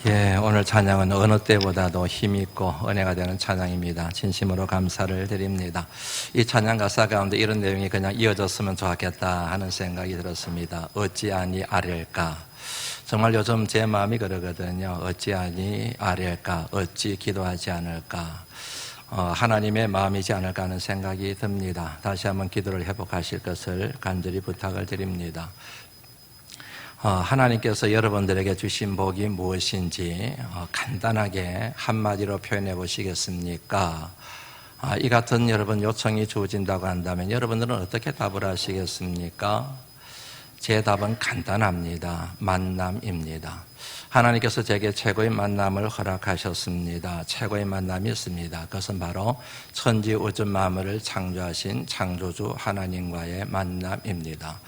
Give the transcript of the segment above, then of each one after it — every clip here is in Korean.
예, 오늘 찬양은 어느 때보다도 힘있고 은혜가 되는 찬양입니다. 진심으로 감사를 드립니다. 이 찬양 가사 가운데 이런 내용이 그냥 이어졌으면 좋았겠다 하는 생각이 들었습니다. 어찌하니 아랠까? 정말 요즘 제 마음이 그러거든요. 어찌하니 아랠까? 어찌 기도하지 않을까? 하나님의 마음이지 않을까 하는 생각이 듭니다. 다시 한번 기도를 회복하실 것을 간절히 부탁을 드립니다. 하나님께서 여러분들에게 주신 복이 무엇인지 간단하게 한마디로 표현해 보시겠습니까? 이 같은 여러분 요청이 주어진다고 한다면 여러분들은 어떻게 답을 하시겠습니까? 제 답은 간단합니다. 만남입니다. 하나님께서 제게 최고의 만남을 허락하셨습니다. 최고의 만남이 있습니다. 그것은 바로 천지 우주 만물을 창조하신 창조주 하나님과의 만남입니다.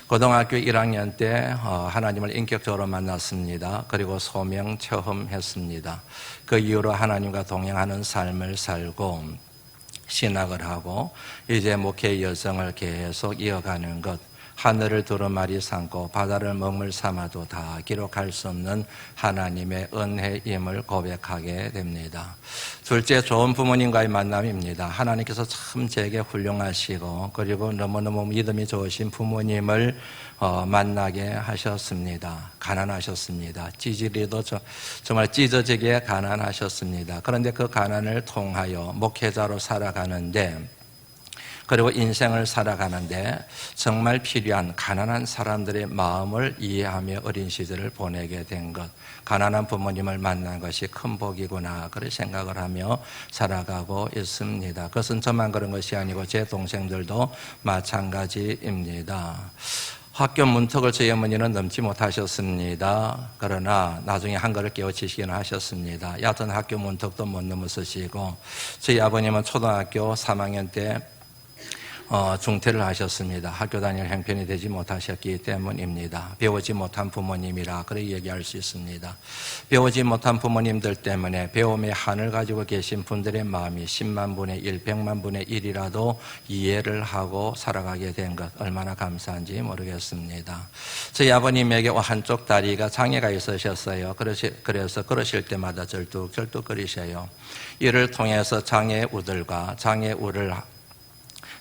고등학교 1학년 때 하나님을 인격적으로 만났습니다. 그리고 소명 체험했습니다. 그 이후로 하나님과 동행하는 삶을 살고 신학을 하고 이제 목회 여정을 계속 이어가는 것, 하늘을 두루마리 삼고 바다를 먹물 삼아도 다 기록할 수 없는 하나님의 은혜임을 고백하게 됩니다. 둘째, 좋은 부모님과의 만남입니다. 하나님께서 참 제게 훌륭하시고 그리고 너무너무 믿음이 좋으신 부모님을 만나게 하셨습니다. 가난하셨습니다. 찌질이도 정말 찢어지게 가난하셨습니다. 그런데 그 가난을 통하여 목회자로 살아가는데 그리고 인생을 살아가는데 정말 필요한 가난한 사람들의 마음을 이해하며 어린 시절을 보내게 된 것, 가난한 부모님을 만난 것이 큰 복이구나 그런 생각을 하며 살아가고 있습니다. 그것은 저만 그런 것이 아니고 제 동생들도 마찬가지입니다. 학교 문턱을 저희 어머니는 넘지 못하셨습니다. 그러나 나중에 한글을 깨우치시기는 하셨습니다. 얕은 학교 문턱도 못 넘어서시고 저희 아버님은 초등학교 3학년 때 중퇴를 하셨습니다. 학교 다닐 형편이 되지 못하셨기 때문입니다. 배우지 못한 부모님이라 그렇게 얘기할 수 있습니다. 배우지 못한 부모님들 때문에 배움의 한을 가지고 계신 분들의 마음이 10만 분의 1, 100만 분의 1이라도 이해를 하고 살아가게 된 것 얼마나 감사한지 모르겠습니다. 저희 아버님에게 한쪽 다리가 장애가 있으셨어요. 그래서 걸으실 때마다 절뚝절뚝거리셔요. 이를 통해서 장애우들과 장애우를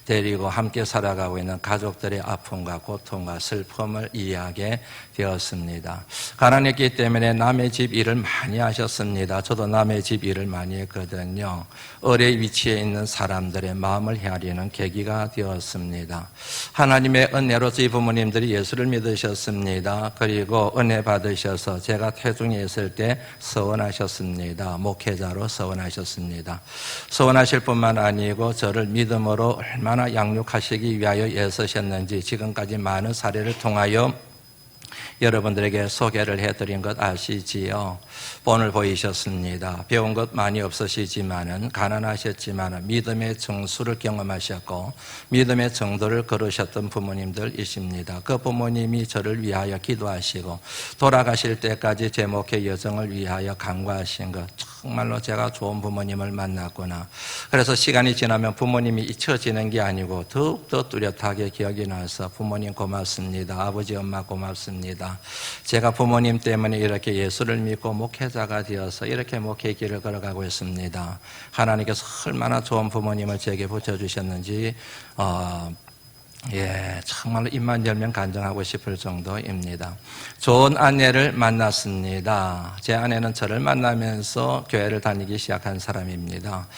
데리고 함께 살아가고 있는 가족들의 아픔과 고통과 슬픔을 이해하게 되었습니다. 가난했기 때문에 남의 집 일을 많이 하셨습니다. 저도 남의 집 일을 많이 했거든요. 어뢰 위치에 있는 사람들의 마음을 헤아리는 계기가 되었습니다. 하나님의 은혜로 저희 부모님들이 예수를 믿으셨습니다. 그리고 은혜 받으셔서 제가 태중에 있을 때 서원하셨습니다. 목회자로 서원하셨습니다. 서원하실 뿐만 아니고 저를 믿음으로 얼마나 양육하시기 위하여 애쓰셨는지 지금까지 많은 사례를 통하여 여러분들에게 소개를 해드린 것 아시지요? 본을 보이셨습니다. 배운 것 많이 없으시지만은 가난하셨지만은 믿음의 정수를 경험하셨고 믿음의 정도를 걸으셨던 부모님들이십니다. 그 부모님이 저를 위하여 기도하시고 돌아가실 때까지 제 목회 여정을 위하여 간구하신 것 정말로 제가 좋은 부모님을 만났구나. 그래서 시간이 지나면 부모님이 잊혀지는 게 아니고 더욱더 뚜렷하게 기억이 나서 부모님 고맙습니다. 아버지 엄마 고맙습니다. 제가 부모님 때문에 이렇게 예수를 믿고 목회자가 되어서 이렇게 목회 길을 걸어가고 있습니다. 하나님께서 얼마나 좋은 부모님을 제게 붙여주셨는지 정말로 입만 열면 간증하고 싶을 정도입니다. 좋은 아내를 만났습니다. 제 아내는 저를 만나면서 교회를 다니기 시작한 사람입니다.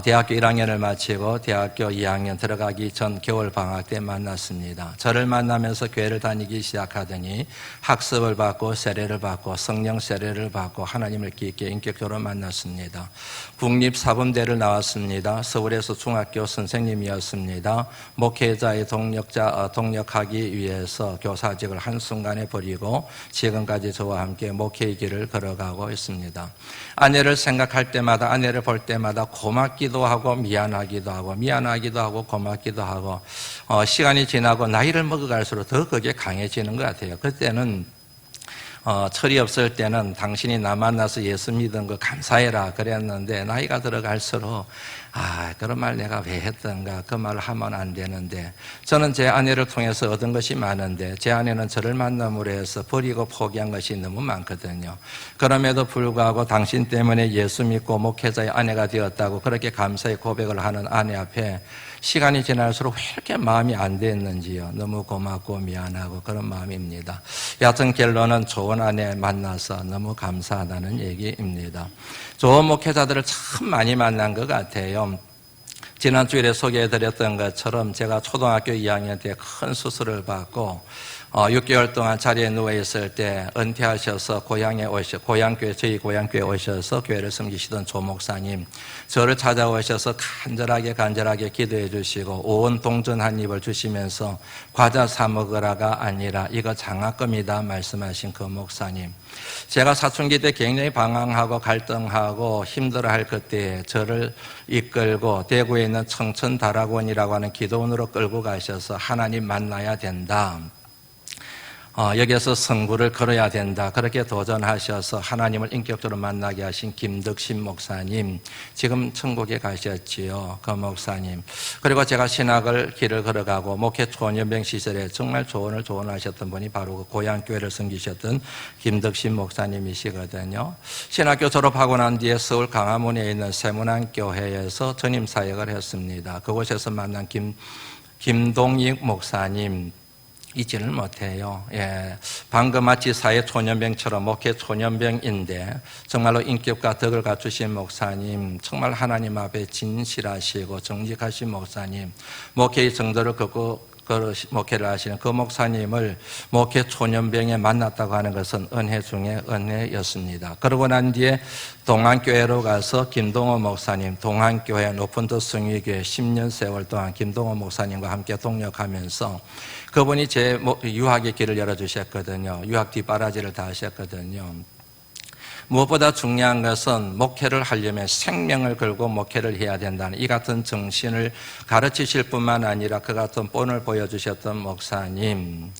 대학교 1학년을 마치고 대학교 2학년 들어가기 전 겨울방학 때 만났습니다. 저를 만나면서 교회를 다니기 시작하더니 학습을 받고 세례를 받고 성령 세례를 받고 하나님을 깊게 인격적으로 만났습니다. 국립사범대를 나왔습니다. 서울에서 중학교 선생님이었습니다. 목회자의 동력하기 위해서 교사직을 한순간에 버리고 지금까지 저와 함께 목회의 길을 걸어가고 있습니다. 아내를 생각할 때마다 아내를 볼 때마다 고맙기도 하고 미안하기도 하고 고맙기도 하고 시간이 지나고 나이를 먹어갈수록 더 그게 강해지는 것 같아요. 그때는 철이 없을 때는 당신이 나 만나서 예수 믿은 거 감사해라 그랬는데 나이가 들어갈수록 그런 말 내가 왜 했던가, 그 말을 하면 안 되는데, 저는 제 아내를 통해서 얻은 것이 많은데 제 아내는 저를 만남으로 해서 버리고 포기한 것이 너무 많거든요. 그럼에도 불구하고 당신 때문에 예수 믿고 목회자의 아내가 되었다고 그렇게 감사의 고백을 하는 아내 앞에 시간이 지날수록 왜 이렇게 마음이 안 됐는지요. 너무 고맙고 미안하고 그런 마음입니다. 여하튼 결론은 좋은 아내 만나서 너무 감사하다는 얘기입니다. 좋은 목회자들을 참 많이 만난 것 같아요. 지난 주일에 소개해드렸던 것처럼 제가 초등학교 2학년 때 큰 수술을 받고 6개월 동안 자리에 누워있을 때 은퇴하셔서 저희 고향교회에 오셔서 교회를 섬기시던 조 목사님, 저를 찾아오셔서 간절하게 기도해 주시고 오온 동전 한 입을 주시면서 과자 사 먹으라가 아니라 이거 장학금이다 말씀하신 그 목사님, 제가 사춘기 때 굉장히 방황하고 갈등하고 힘들어할 그때에 저를 이끌고 대구에 있는 청천다락원이라고 하는 기도원으로 끌고 가셔서 하나님 만나야 된다, 여기에서 성부를 걸어야 된다, 그렇게 도전하셔서 하나님을 인격적으로 만나게 하신 김덕신 목사님, 지금 천국에 가셨지요. 그 목사님, 그리고 제가 신학을 길을 걸어가고 목회 초년병 시절에 정말 조언하셨던 분이 바로 그 고향교회를 섬기셨던 김덕신 목사님이시거든요. 신학교 졸업하고 난 뒤에 서울 강화문에 있는 세문안교회에서 전임사역을 했습니다. 그곳에서 만난 김동익 목사님 잊지를 못해요. 방금 마치 사회 초년병처럼 목회 초년병인데 정말로 인격과 덕을 갖추신 목사님, 정말 하나님 앞에 진실하시고 정직하신 목사님, 목회의 정도를 걷고 목회를 하시는 그 목사님을 목회 초년병에 만났다고 하는 것은 은혜 중에 은혜였습니다. 그러고 난 뒤에 동안교회로 가서 김동호 목사님, 동안교회 높은도 성위교회 10년 세월 동안 김동호 목사님과 함께 동역하면서 그분이 제 유학의 길을 열어주셨거든요. 유학 뒷바라지를 다 하셨거든요. 무엇보다 중요한 것은 목회를 하려면 생명을 걸고 목회를 해야 된다는 이 같은 정신을 가르치실 뿐만 아니라 그 같은 본을 보여주셨던 목사님,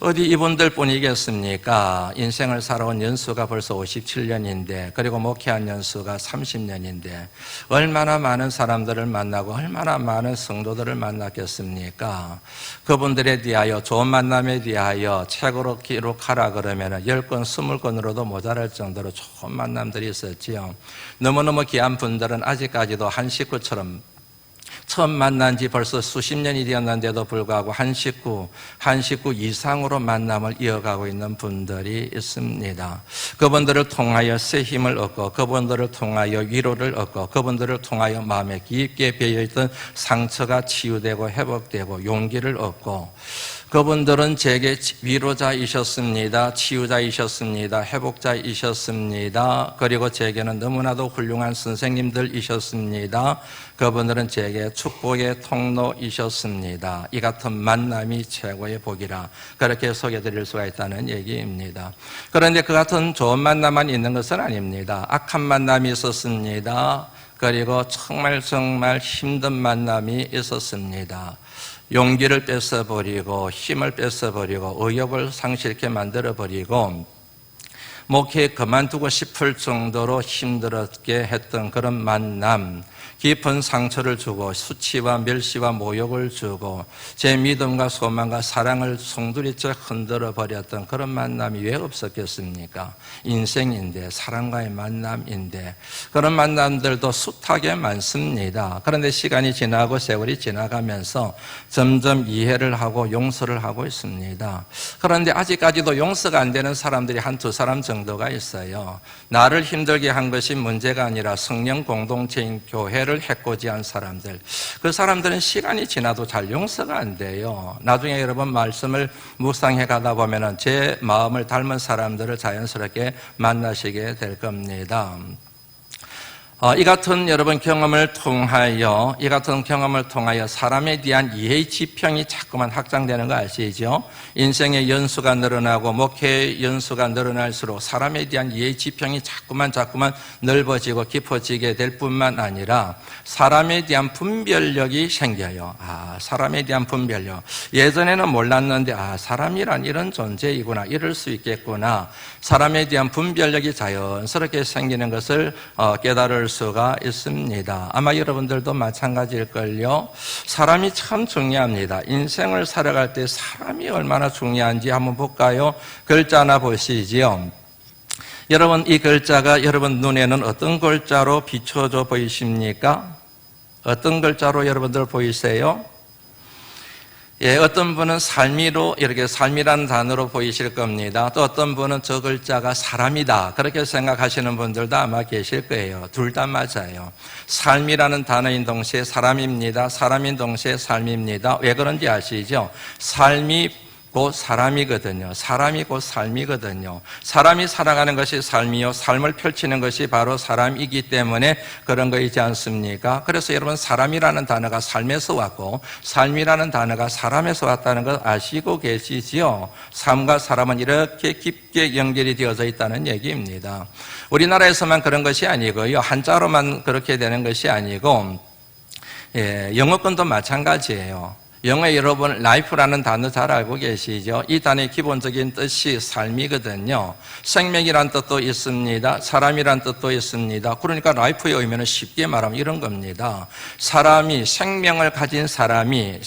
어디 이분들 뿐이겠습니까? 인생을 살아온 연수가 벌써 57년인데 그리고 목회한 연수가 30년인데 얼마나 많은 사람들을 만나고 얼마나 많은 성도들을 만났겠습니까? 그분들에 대하여, 좋은 만남에 대하여 책으로 기록하라 그러면 10권, 20권으로도 모자랄 정도로 좋은 만남들이 있었지요. 너무너무 귀한 분들은 아직까지도 한 식구처럼 처음 만난 지 벌써 수십 년이 되었는데도 불구하고 한 식구 이상으로 만남을 이어가고 있는 분들이 있습니다. 그분들을 통하여 새 힘을 얻고, 그분들을 통하여 위로를 얻고, 그분들을 통하여 마음에 깊게 배어있던 상처가 치유되고 회복되고 용기를 얻고, 그분들은 제게 위로자이셨습니다. 치유자이셨습니다. 회복자이셨습니다. 그리고 제게는 너무나도 훌륭한 선생님들이셨습니다. 그분들은 제게 축복의 통로이셨습니다. 이 같은 만남이 최고의 복이라 그렇게 소개드릴 수가 있다는 얘기입니다. 그런데 그 같은 좋은 만남만 있는 것은 아닙니다. 악한 만남이 있었습니다. 그리고 정말 힘든 만남이 있었습니다. 용기를 뺏어버리고 힘을 뺏어버리고 의욕을 상실케 만들어버리고 목회 그만두고 싶을 정도로 힘들었게 했던 그런 만남, 깊은 상처를 주고 수치와 멸시와 모욕을 주고 제 믿음과 소망과 사랑을 송두리째 흔들어 버렸던 그런 만남이 왜 없었겠습니까? 인생인데, 사랑과의 만남인데, 그런 만남들도 숱하게 많습니다. 그런데 시간이 지나고 세월이 지나가면서 점점 이해를 하고 용서를 하고 있습니다. 그런데 아직까지도 용서가 안 되는 사람들이 한두 사람 정도가 있어요. 나를 힘들게 한 것이 문제가 아니라 성령 공동체인 교회를 해코지한 사람들, 그 사람들은 시간이 지나도 잘 용서가 안 돼요. 나중에 여러분 말씀을 묵상해 가다 보면은 제 마음을 닮은 사람들을 자연스럽게 만나시게 될 겁니다. 이 같은 여러분 경험을 통하여 사람에 대한 이해의 지평이 자꾸만 확장되는 거 아시죠? 인생의 연수가 늘어나고 목회의 연수가 늘어날수록 사람에 대한 이해의 지평이 자꾸만 넓어지고 깊어지게 될 뿐만 아니라 사람에 대한 분별력이 생겨요. 사람에 대한 분별력. 예전에는 몰랐는데 사람이란 이런 존재이구나, 이럴 수 있겠구나. 사람에 대한 분별력이 자연스럽게 생기는 것을 깨달을 수가 있습니다. 아마 여러분들도 마찬가지일걸요. 사람이 참 중요합니다. 인생을 살아갈 때 사람이 얼마나 중요한지 한번 볼까요? 글자 하나 보시지요. 여러분, 이 글자가 여러분 눈에는 어떤 글자로 비춰져 보이십니까? 어떤 글자로 여러분들 보이세요? 어떤 분은 삶이로, 이렇게 삶이라는 단어로 보이실 겁니다. 또 어떤 분은 저 글자가 사람이다, 그렇게 생각하시는 분들도 아마 계실 거예요. 둘 다 맞아요. 삶이라는 단어인 동시에 사람입니다. 사람인 동시에 삶입니다. 왜 그런지 아시죠? 삶이 곧 사람이거든요. 사람이 곧 삶이거든요. 사람이 살아가는 것이 삶이요, 삶을 펼치는 것이 바로 사람이기 때문에 그런 거이지 않습니까? 그래서 여러분, 사람이라는 단어가 삶에서 왔고 삶이라는 단어가 사람에서 왔다는 걸 아시고 계시지요? 삶과 사람은 이렇게 깊게 연결이 되어져 있다는 얘기입니다. 우리나라에서만 그런 것이 아니고요, 한자로만 그렇게 되는 것이 아니고 영어권도 마찬가지예요. 영어에 여러분 life라는 단어 잘 알고 계시죠? 이 단어의 기본적인 뜻이 삶이거든요. 생명이란 뜻도 있습니다. 사람이란 뜻도 있습니다. 그러니까 life의 의미는 쉽게 말하면 이런 겁니다. 생명을 가진 사람이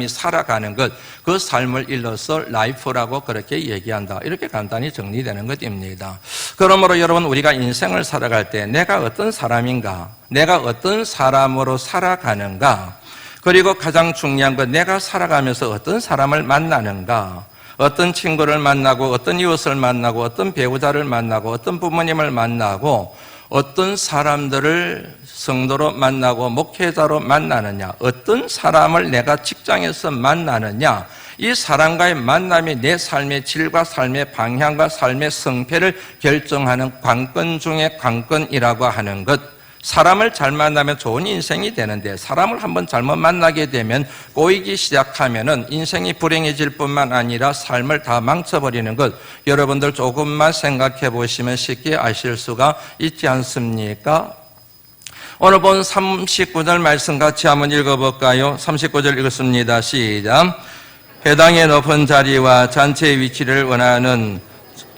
살아가는 것, 그 삶을 일러서 life라고 그렇게 얘기한다. 이렇게 간단히 정리되는 것입니다. 그러므로 여러분, 우리가 인생을 살아갈 때 내가 어떤 사람인가, 내가 어떤 사람으로 살아가는가, 그리고 가장 중요한 건 내가 살아가면서 어떤 사람을 만나는가, 어떤 친구를 만나고 어떤 이웃을 만나고 어떤 배우자를 만나고 어떤 부모님을 만나고 어떤 사람들을 성도로 만나고 목회자로 만나느냐, 어떤 사람을 내가 직장에서 만나느냐, 이 사람과의 만남이 내 삶의 질과 삶의 방향과 삶의 성패를 결정하는 관건 중에 관건이라고 하는 것. 사람을 잘 만나면 좋은 인생이 되는데 사람을 한번 잘못 만나게 되면 꼬이기 시작하면은 인생이 불행해질 뿐만 아니라 삶을 다 망쳐버리는 것, 여러분들 조금만 생각해 보시면 쉽게 아실 수가 있지 않습니까? 오늘 본 39절 말씀 같이 한번 읽어볼까요? 39절 읽었습니다. 시작. 회당의 높은 자리와 잔치의 위치를 원하는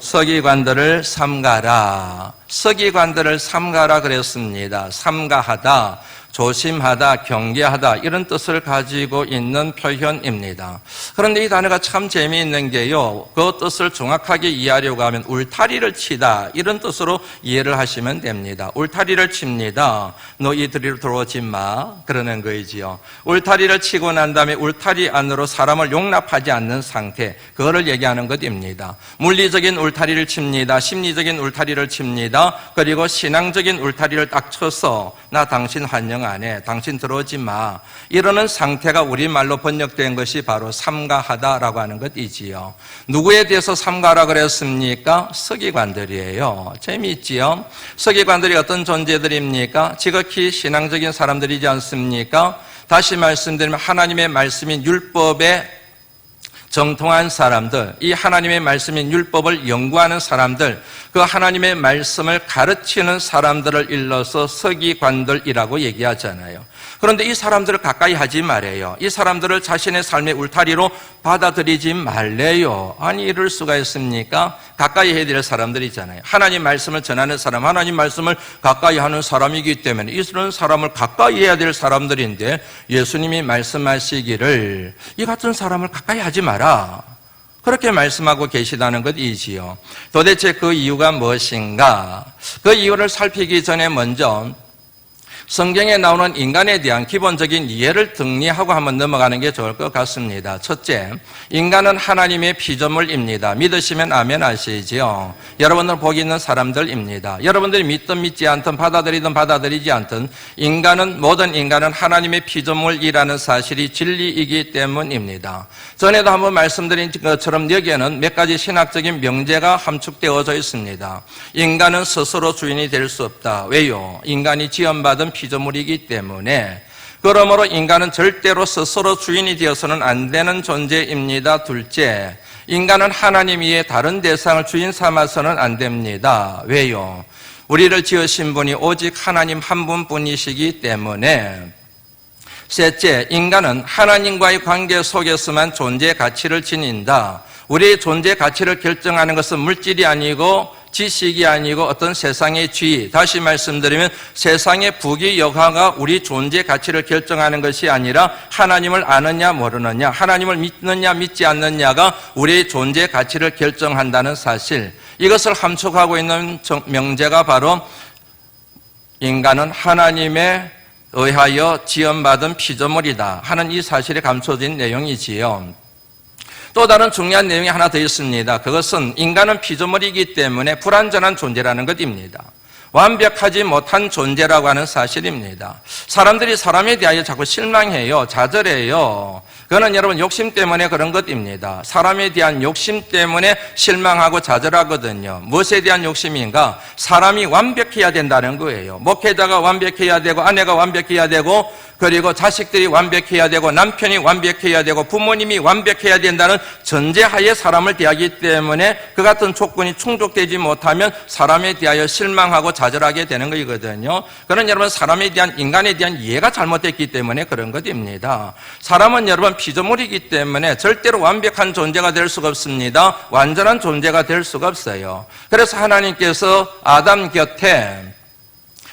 서기관들을 삼가라. 서기관들을 삼가라 그랬습니다. 삼가하다, 조심하다, 경계하다, 이런 뜻을 가지고 있는 표현입니다. 그런데 이 단어가 참 재미있는 게요, 그 뜻을 정확하게 이해하려고 하면 울타리를 치다, 이런 뜻으로 이해를 하시면 됩니다. 울타리를 칩니다. 너 이들이로 들어오지 마, 그러는 거이지요. 울타리를 치고 난 다음에 울타리 안으로 사람을 용납하지 않는 상태, 그거를 얘기하는 것입니다. 물리적인 울타리를 칩니다. 심리적인 울타리를 칩니다. 그리고 신앙적인 울타리를 딱 쳐서 나 당신 환영 안 해, 당신 들어오지 마, 이러는 상태가 우리말로 번역된 것이 바로 삼가하다라고 하는 것이지요. 누구에 대해서 삼가라 그랬습니까? 서기관들이에요. 재미있지요? 서기관들이 어떤 존재들입니까? 지극히 신앙적인 사람들이지 않습니까? 다시 말씀드리면 하나님의 말씀인 율법에 정통한 사람들, 이 하나님의 말씀인 율법을 연구하는 사람들, 그 하나님의 말씀을 가르치는 사람들을 일러서 서기관들이라고 얘기하잖아요. 그런데 이 사람들을 가까이 하지 말아요. 이 사람들을 자신의 삶의 울타리로 받아들이지 말래요. 아니, 이럴 수가 있습니까? 가까이 해야 될 사람들이잖아요. 하나님 말씀을 전하는 사람, 하나님 말씀을 가까이 하는 사람이기 때문에 이런 사람을 가까이 해야 될 사람들인데 예수님이 말씀하시기를 이 같은 사람을 가까이 하지 마라, 그렇게 말씀하고 계시다는 것이지요. 도대체 그 이유가 무엇인가? 그 이유를 살피기 전에 먼저 성경에 나오는 인간에 대한 기본적인 이해를 정리하고 한번 넘어가는 게 좋을 것 같습니다. 첫째, 인간은 하나님의 피조물입니다. 믿으시면 아멘 하시지요. 여러분들 복이 있는 사람들입니다. 여러분들이 믿든 믿지 않든 받아들이든 받아들이지 않든 모든 인간은 하나님의 피조물이라는 사실이 진리이기 때문입니다. 전에도 한번 말씀드린 것처럼 여기에는 몇 가지 신학적인 명제가 함축되어져 있습니다. 인간은 스스로 주인이 될 수 없다. 왜요? 인간이 지원받은 피조물이기 때문에. 그러므로 인간은 절대로 스스로 주인이 되어서는 안 되는 존재입니다. 둘째, 인간은 하나님 위에 다른 대상을 주인 삼아서는 안 됩니다. 왜요? 우리를 지으신 분이 오직 하나님 한 분뿐이시기 때문에. 셋째, 인간은 하나님과의 관계 속에서만 존재 가치를 지닌다. 우리의 존재 가치를 결정하는 것은 물질이 아니고 지식이 아니고 어떤 세상의 지위, 다시 말씀드리면 세상의 부귀 영화가 우리 존재 가치를 결정하는 것이 아니라 하나님을 아느냐 모르느냐, 하나님을 믿느냐 믿지 않느냐가 우리의 존재 가치를 결정한다는 사실, 이것을 함축하고 있는 명제가 바로 인간은 하나님에 의하여 지원받은 피조물이다 하는 이 사실이 감춰진 내용이지요. 또 다른 중요한 내용이 하나 더 있습니다. 그것은 인간은 피조물이기 때문에 불완전한 존재라는 것입니다. 완벽하지 못한 존재라고 하는 사실입니다. 사람들이 사람에 대하여 자꾸 실망해요. 좌절해요. 그거는 여러분 욕심 때문에 그런 것입니다. 사람에 대한 욕심 때문에 실망하고 좌절하거든요. 무엇에 대한 욕심인가? 사람이 완벽해야 된다는 거예요. 목회자가 완벽해야 되고, 아내가 완벽해야 되고, 그리고 자식들이 완벽해야 되고, 남편이 완벽해야 되고, 부모님이 완벽해야 된다는 전제하에 사람을 대하기 때문에 그 같은 조건이 충족되지 못하면 사람에 대하여 실망하고 좌절하게 되는 것이거든요. 그런 여러분 인간에 대한 이해가 잘못됐기 때문에 그런 것입니다. 사람은 여러분 피조물이기 때문에 절대로 완벽한 존재가 될 수가 없습니다. 완전한 존재가 될 수가 없어요. 그래서 하나님께서 아담 곁에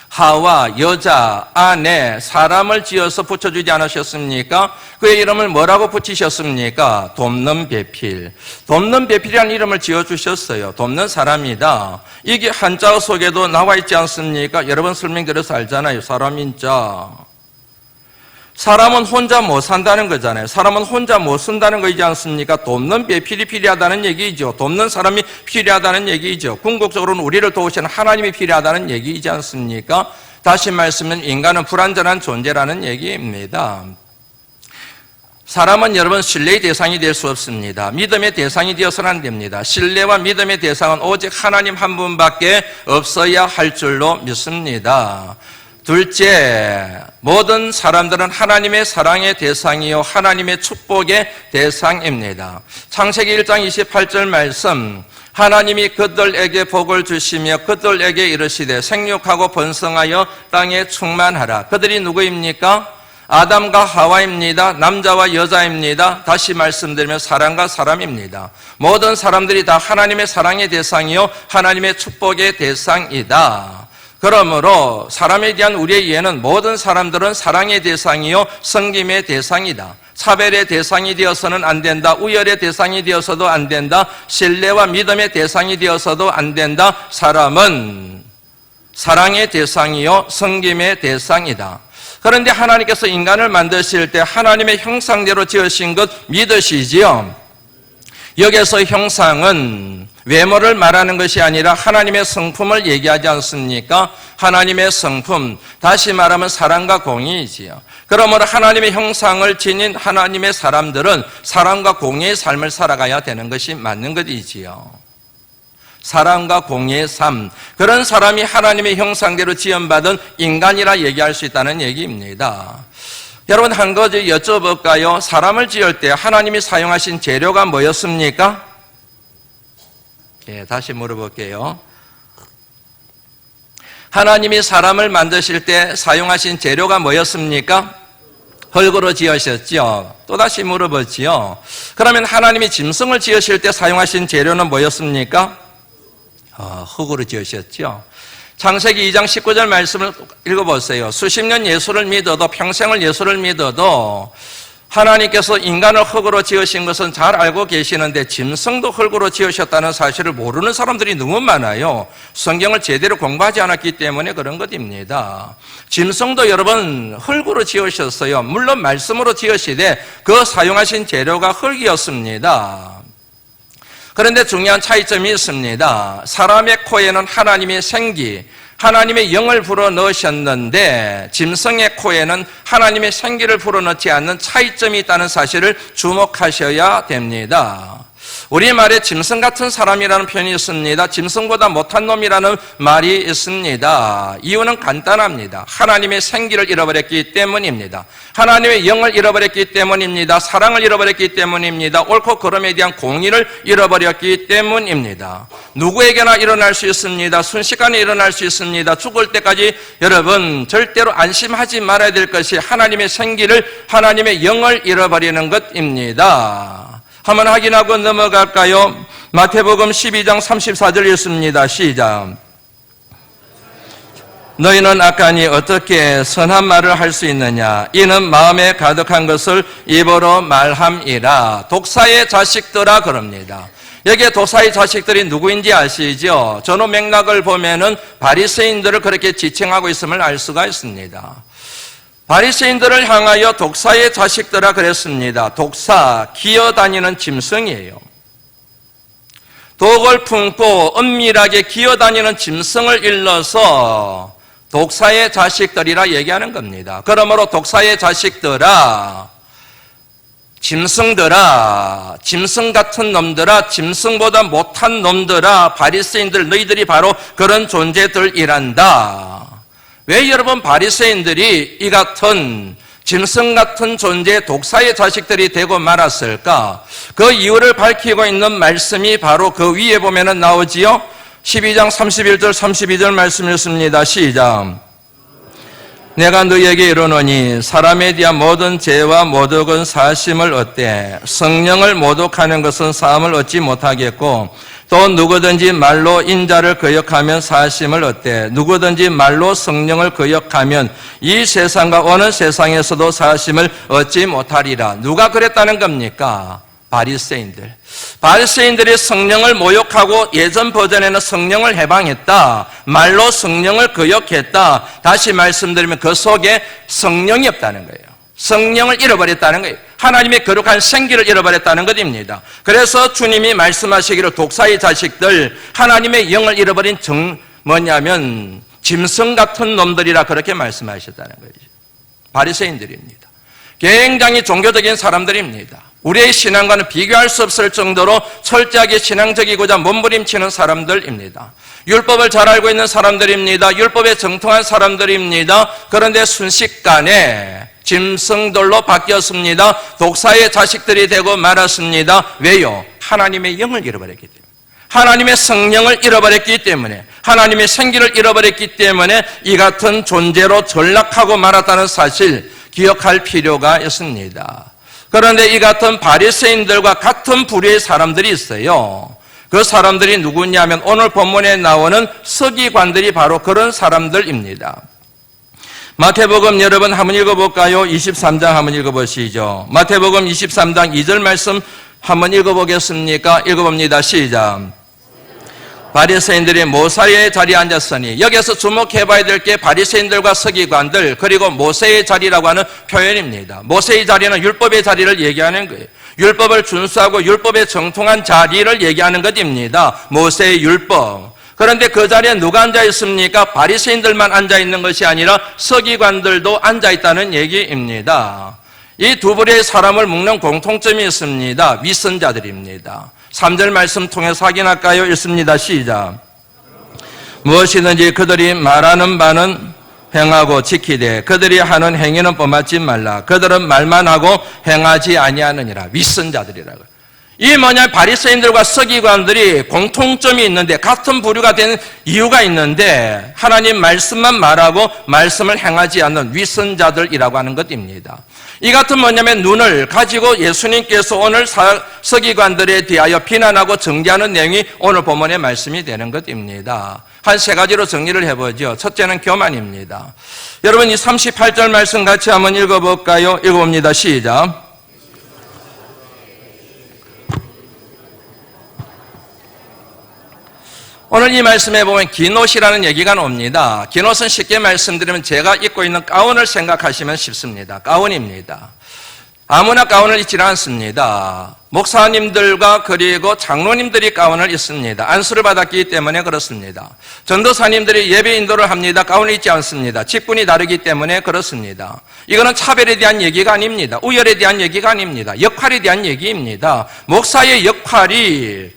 하와, 여자, 아내, 사람을 지어서 붙여주지 않으셨습니까? 그의 이름을 뭐라고 붙이셨습니까? 돕는 배필. 돕는 배필이라는 이름을 지어주셨어요. 돕는 사람이다. 이게 한자 속에도 나와 있지 않습니까? 여러 번 설명드려서 알잖아요. 사람인자. 사람은 혼자 못 산다는 거잖아요. 사람은 혼자 못 쓴다는 거이지 않습니까? 돕는 배필이 필요하다는 얘기이죠. 돕는 사람이 필요하다는 얘기이죠. 궁극적으로는 우리를 도우시는 하나님이 필요하다는 얘기이지 않습니까? 다시 말씀은 인간은 불완전한 존재라는 얘기입니다. 사람은 여러분 신뢰의 대상이 될 수 없습니다. 믿음의 대상이 되어서는 안 됩니다. 신뢰와 믿음의 대상은 오직 하나님 한 분밖에 없어야 할 줄로 믿습니다. 둘째, 모든 사람들은 하나님의 사랑의 대상이요 하나님의 축복의 대상입니다. 창세기 1장 28절 말씀, 하나님이 그들에게 복을 주시며 그들에게 이르시되 생육하고 번성하여 땅에 충만하라. 그들이 누구입니까? 아담과 하와입니다. 남자와 여자입니다. 다시 말씀드리면 사람과 사람입니다. 모든 사람들이 다 하나님의 사랑의 대상이요 하나님의 축복의 대상이다. 그러므로 사람에 대한 우리의 이해는 모든 사람들은 사랑의 대상이요 섬김의 대상이다. 차별의 대상이 되어서는 안 된다. 우열의 대상이 되어서도 안 된다. 신뢰와 믿음의 대상이 되어서도 안 된다. 사람은 사랑의 대상이요 섬김의 대상이다. 그런데 하나님께서 인간을 만드실 때 하나님의 형상대로 지으신 것 믿으시지요? 여기서 형상은 외모를 말하는 것이 아니라 하나님의 성품을 얘기하지 않습니까? 하나님의 성품, 다시 말하면 사랑과 공의이지요. 그러므로 하나님의 형상을 지닌 하나님의 사람들은 사랑과 공의의 삶을 살아가야 되는 것이 맞는 것이지요. 사랑과 공의의 삶, 그런 사람이 하나님의 형상대로 지원받은 인간이라 얘기할 수 있다는 얘기입니다. 여러분 한 가지 여쭤볼까요? 사람을 지을 때 하나님이 사용하신 재료가 뭐였습니까? 다시 물어볼게요. 하나님이 사람을 만드실 때 사용하신 재료가 뭐였습니까? 흙으로 지으셨죠. 또다시 물어보지요. 그러면 하나님이 짐승을 지으실 때 사용하신 재료는 뭐였습니까? 흙으로 지으셨죠. 창세기 2장 19절 말씀을 읽어보세요. 수십 년 예수를 믿어도 평생을 예수를 믿어도 하나님께서 인간을 흙으로 지으신 것은 잘 알고 계시는데 짐승도 흙으로 지으셨다는 사실을 모르는 사람들이 너무 많아요. 성경을 제대로 공부하지 않았기 때문에 그런 것입니다. 짐승도 여러분 흙으로 지으셨어요. 물론 말씀으로 지으시되 그 사용하신 재료가 흙이었습니다. 그런데 중요한 차이점이 있습니다. 사람의 코에는 하나님의 생기, 하나님의 영을 불어넣으셨는데 짐승의 코에는 하나님의 생기를 불어넣지 않는 차이점이 있다는 사실을 주목하셔야 됩니다. 우리말에 짐승 같은 사람이라는 표현이 있습니다. 짐승보다 못한 놈이라는 말이 있습니다. 이유는 간단합니다. 하나님의 생기를 잃어버렸기 때문입니다. 하나님의 영을 잃어버렸기 때문입니다. 사랑을 잃어버렸기 때문입니다. 옳고 그름에 대한 공의를 잃어버렸기 때문입니다. 누구에게나 일어날 수 있습니다. 순식간에 일어날 수 있습니다. 죽을 때까지 여러분 절대로 안심하지 말아야 될 것이 하나님의 생기를, 하나님의 영을 잃어버리는 것입니다. 한번 확인하고 넘어갈까요? 마태복음 12장 34절 읽습니다. 시작. 너희는 악하니 어떻게 선한 말을 할 수 있느냐? 이는 마음에 가득한 것을 입으로 말함이라. 독사의 자식들아 그럽니다. 여기에 독사의 자식들이 누구인지 아시죠? 전후 맥락을 보면은 바리새인들을 그렇게 지칭하고 있음을 알 수가 있습니다. 바리새인들을 향하여 독사의 자식들아 그랬습니다. 독사, 기어다니는 짐승이에요. 독을 품고 은밀하게 기어다니는 짐승을 일러서 독사의 자식들이라 얘기하는 겁니다. 그러므로 독사의 자식들아, 짐승들아, 짐승 같은 놈들아, 짐승보다 못한 놈들아, 바리새인들 너희들이 바로 그런 존재들이란다. 왜 여러분 바리새인들이 이 같은 짐승 같은 존재의 독사의 자식들이 되고 말았을까? 그 이유를 밝히고 있는 말씀이 바로 그 위에 보면은 나오지요. 12장 31절 32절 말씀 읽습니다. 시작. 내가 너희에게 이르노니 사람에 대한 모든 죄와 모독은 사심을 얻되 성령을 모독하는 것은 사함을 얻지 못하겠고 또 누구든지 말로 인자를 거역하면 사심을 얻되 누구든지 말로 성령을 거역하면 이 세상과 어느 세상에서도 사심을 얻지 못하리라. 누가 그랬다는 겁니까? 바리새인들. 바리새인들이 성령을 모욕하고 예전 버전에는 성령을 해방했다. 말로 성령을 거역했다. 다시 말씀드리면 그 속에 성령이 없다는 거예요. 성령을 잃어버렸다는 거예요. 하나님의 거룩한 생기를 잃어버렸다는 것입니다. 그래서 주님이 말씀하시기를 독사의 자식들, 하나님의 영을 잃어버린 뭐냐면 짐승 같은 놈들이라 그렇게 말씀하셨다는 거죠. 바리새인들입니다. 굉장히 종교적인 사람들입니다. 우리의 신앙과는 비교할 수 없을 정도로 철저하게 신앙적이고자 몸부림치는 사람들입니다. 율법을 잘 알고 있는 사람들입니다. 율법에 정통한 사람들입니다. 그런데 순식간에 짐승들로 바뀌었습니다. 독사의 자식들이 되고 말았습니다. 왜요? 하나님의 영을 잃어버렸기 때문에, 하나님의 성령을 잃어버렸기 때문에, 하나님의 생기를 잃어버렸기 때문에 이 같은 존재로 전락하고 말았다는 사실 기억할 필요가 있습니다. 그런데 이 같은 바리새인들과 같은 부류의 사람들이 있어요. 그 사람들이 누구냐면 오늘 본문에 나오는 서기관들이 바로 그런 사람들입니다. 마태복음 여러분 한번 읽어볼까요? 23장 한번 읽어보시죠. 마태복음 23장 2절 말씀 한번 읽어보겠습니까? 읽어봅니다. 시작. 바리새인들이 모세의 자리에 앉았으니, 여기서 주목해봐야 될 게 바리새인들과 서기관들 그리고 모세의 자리라고 하는 표현입니다. 모세의 자리는 율법의 자리를 얘기하는 거예요. 율법을 준수하고 율법에 정통한 자리를 얘기하는 것입니다. 모세의 율법. 그런데 그 자리에 누가 앉아 있습니까? 바리새인들만 앉아 있는 것이 아니라 서기관들도 앉아 있다는 얘기입니다. 이 두 부류의 사람을 묶는 공통점이 있습니다. 위선자들입니다. 3절 말씀 통해서 확인할까요? 읽습니다. 시작. 무엇이든지 그들이 말하는 바는 행하고 지키되 그들이 하는 행위는 범하지 말라. 그들은 말만 하고 행하지 아니하느니라. 위선자들이라고. 이 뭐냐, 바리새인들과 서기관들이 공통점이 있는데, 같은 부류가 된 이유가 있는데 하나님 말씀만 말하고 말씀을 행하지 않는 위선자들이라고 하는 것입니다. 이 같은 뭐냐면 눈을 가지고 예수님께서 오늘 서기관들에 대하여 비난하고 정죄하는 내용이 오늘 본문의 말씀이 되는 것입니다. 한 세 가지로 정리를 해보죠. 첫째는 교만입니다. 여러분 이 38절 말씀 같이 한번 읽어볼까요? 읽어봅니다. 시작. 오늘 이 말씀에 보면 긴 옷이라는 얘기가 나옵니다. 긴 옷은 쉽게 말씀드리면 제가 입고 있는 가운을 생각하시면 쉽습니다. 가운입니다. 아무나 가운을 입지는 않습니다. 목사님들과 그리고 장로님들이 가운을 입습니다. 안수를 받았기 때문에 그렇습니다. 전도사님들이 예배 인도를 합니다. 가운을 입지 않습니다. 직분이 다르기 때문에 그렇습니다. 이거는 차별에 대한 얘기가 아닙니다. 우열에 대한 얘기가 아닙니다. 역할에 대한 얘기입니다. 목사의 역할이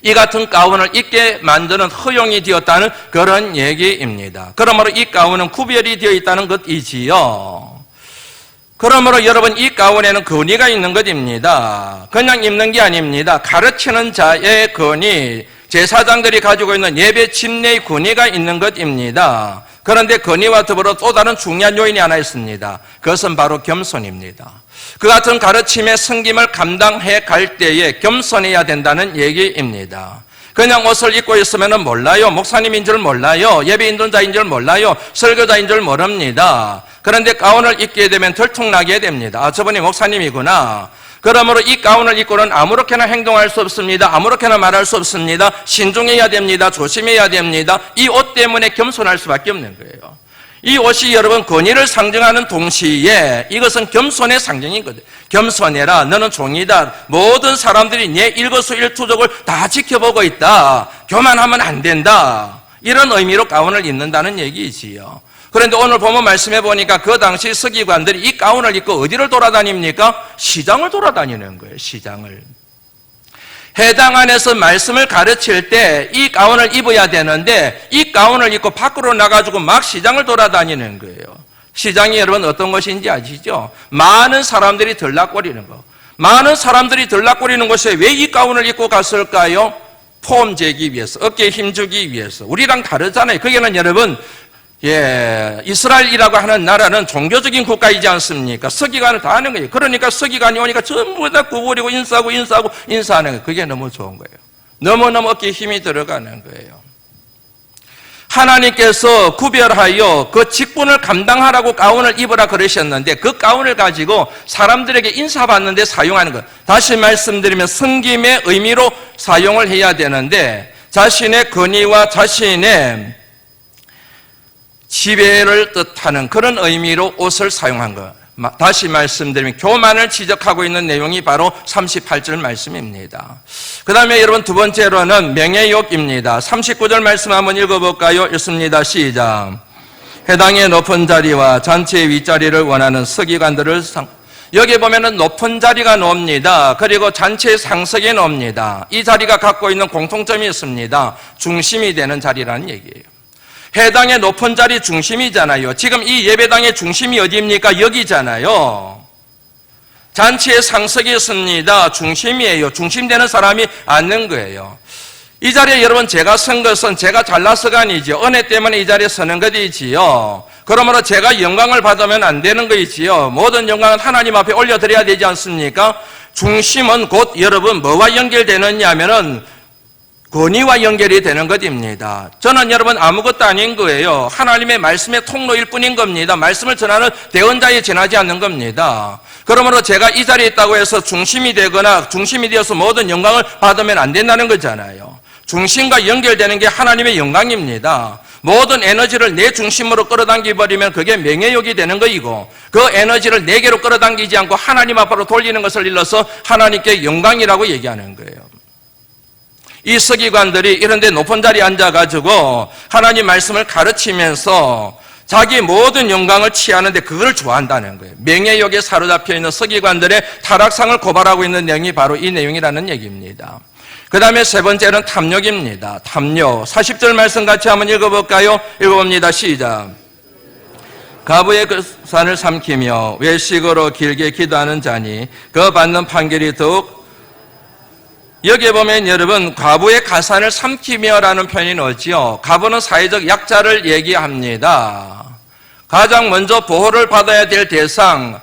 이 같은 가운을 입게 만드는 허용이 되었다는 그런 얘기입니다. 그러므로 이 가운은 구별이 되어 있다는 것이지요. 그러므로 여러분 이 가운에는 권위가 있는 것입니다. 그냥 입는 게 아닙니다. 가르치는 자의 권위, 제사장들이 가지고 있는 예배 집례의 권위가 있는 것입니다. 그런데 권위와 더불어 또 다른 중요한 요인이 하나 있습니다. 그것은 바로 겸손입니다. 그 같은 가르침의 섬김을 감당해 갈 때에 겸손해야 된다는 얘기입니다. 그냥 옷을 입고 있으면 몰라요. 목사님인 줄 몰라요. 예배 인도자인 줄 몰라요. 설교자인 줄 모릅니다. 그런데 가운을 입게 되면 들통나게 됩니다. 아, 저분이 목사님이구나. 그러므로 이 가운을 입고는 아무렇게나 행동할 수 없습니다. 아무렇게나 말할 수 없습니다. 신중해야 됩니다. 조심해야 됩니다. 이 옷 때문에 겸손할 수밖에 없는 거예요. 이 옷이 여러분 권위를 상징하는 동시에 이것은 겸손의 상징이거든요. 겸손해라. 너는 종이다. 모든 사람들이 내 일거수일투족을 다 지켜보고 있다. 교만하면 안 된다. 이런 의미로 가운을 입는다는 얘기지요. 그런데 오늘 보면 말씀해 보니까 그 당시 서기관들이 이 가운을 입고 어디를 돌아다닙니까? 시장을 돌아다니는 거예요. 시장을. 회당 안에서 말씀을 가르칠 때 이 가운을 입어야 되는데 이 가운을 입고 밖으로 나가지고 막 시장을 돌아다니는 거예요. 시장이 여러분 어떤 것인지 아시죠? 많은 사람들이 들락거리는 거. 많은 사람들이 들락거리는 곳에 왜 이 가운을 입고 갔을까요? 폼 재기 위해서, 어깨에 힘주기 위해서. 우리랑 다르잖아요. 거기는 여러분 이스라엘이라고 하는 나라는 종교적인 국가이지 않습니까? 서기관을 다 하는 거예요. 그러니까 서기관이 오니까 전부 다 구부리고 인사하는 거예요. 그게 너무 좋은 거예요. 너무너무 어깨에 힘이 들어가는 거예요. 하나님께서 구별하여 그 직분을 감당하라고 가운을 입으라 그러셨는데 그 가운을 가지고 사람들에게 인사받는 데 사용하는 것. 다시 말씀드리면 섬김의 의미로 사용을 해야 되는데 자신의 권위와 자신의 지배를 뜻하는 그런 의미로 옷을 사용한 것. 다시 말씀드리면 교만을 지적하고 있는 내용이 바로 38절 말씀입니다. 그 다음에 여러분 두 번째로는 명예욕입니다. 39절 말씀 한번 읽어볼까요? 읽습니다. 시작. 해당의 높은 자리와 잔치의 윗자리를 원하는 서기관들을 여기 보면은 높은 자리가 나옵니다. 그리고 잔치의 상석에 나옵니다. 이 자리가 갖고 있는 공통점이 있습니다. 중심이 되는 자리라는 얘기예요. 해당의 높은 자리 중심이잖아요. 지금 이 예배당의 중심이 어디입니까? 여기잖아요. 잔치의 상석이 있습니다. 중심이에요. 중심되는 사람이 앉는 거예요. 이 자리에 여러분 제가 선 것은 제가 잘나서가 아니죠. 은혜 때문에 이 자리에 서는 것이지요. 그러므로 제가 영광을 받으면 안 되는 것이지요. 모든 영광은 하나님 앞에 올려드려야 되지 않습니까? 중심은 곧 여러분 뭐와 연결되느냐 하면은 권위와 연결이 되는 것입니다. 저는 여러분 아무것도 아닌 거예요. 하나님의 말씀의 통로일 뿐인 겁니다. 말씀을 전하는 대언자에 지나지 않는 겁니다. 그러므로 제가 이 자리에 있다고 해서 중심이 되거나 중심이 되어서 모든 영광을 받으면 안 된다는 거잖아요. 중심과 연결되는 게 하나님의 영광입니다. 모든 에너지를 내 중심으로 끌어당기버리면 그게 명예욕이 되는 것이고 그 에너지를 내게로 끌어당기지 않고 하나님 앞으로 돌리는 것을 일러서 하나님께 영광이라고 얘기하는 거예요. 이 서기관들이 이런 데 높은 자리에 앉아가지고 하나님 말씀을 가르치면서 자기 모든 영광을 취하는데 그걸 좋아한다는 거예요. 명예욕에 사로잡혀 있는 서기관들의 타락상을 고발하고 있는 내용이 바로 이 내용이라는 얘기입니다. 그 다음에 세 번째는 탐욕입니다. 탐욕. 40절 말씀 같이 한번 읽어볼까요? 읽어봅니다. 시작. 가부의 그 산을 삼키며 외식으로 길게 기도하는 자니 그 받는 판결이 더욱 여기에 보면 여러분 과부의 가산을 삼키며라는 표현이 나오지요. 과부는 사회적 약자를 얘기합니다. 가장 먼저 보호를 받아야 될 대상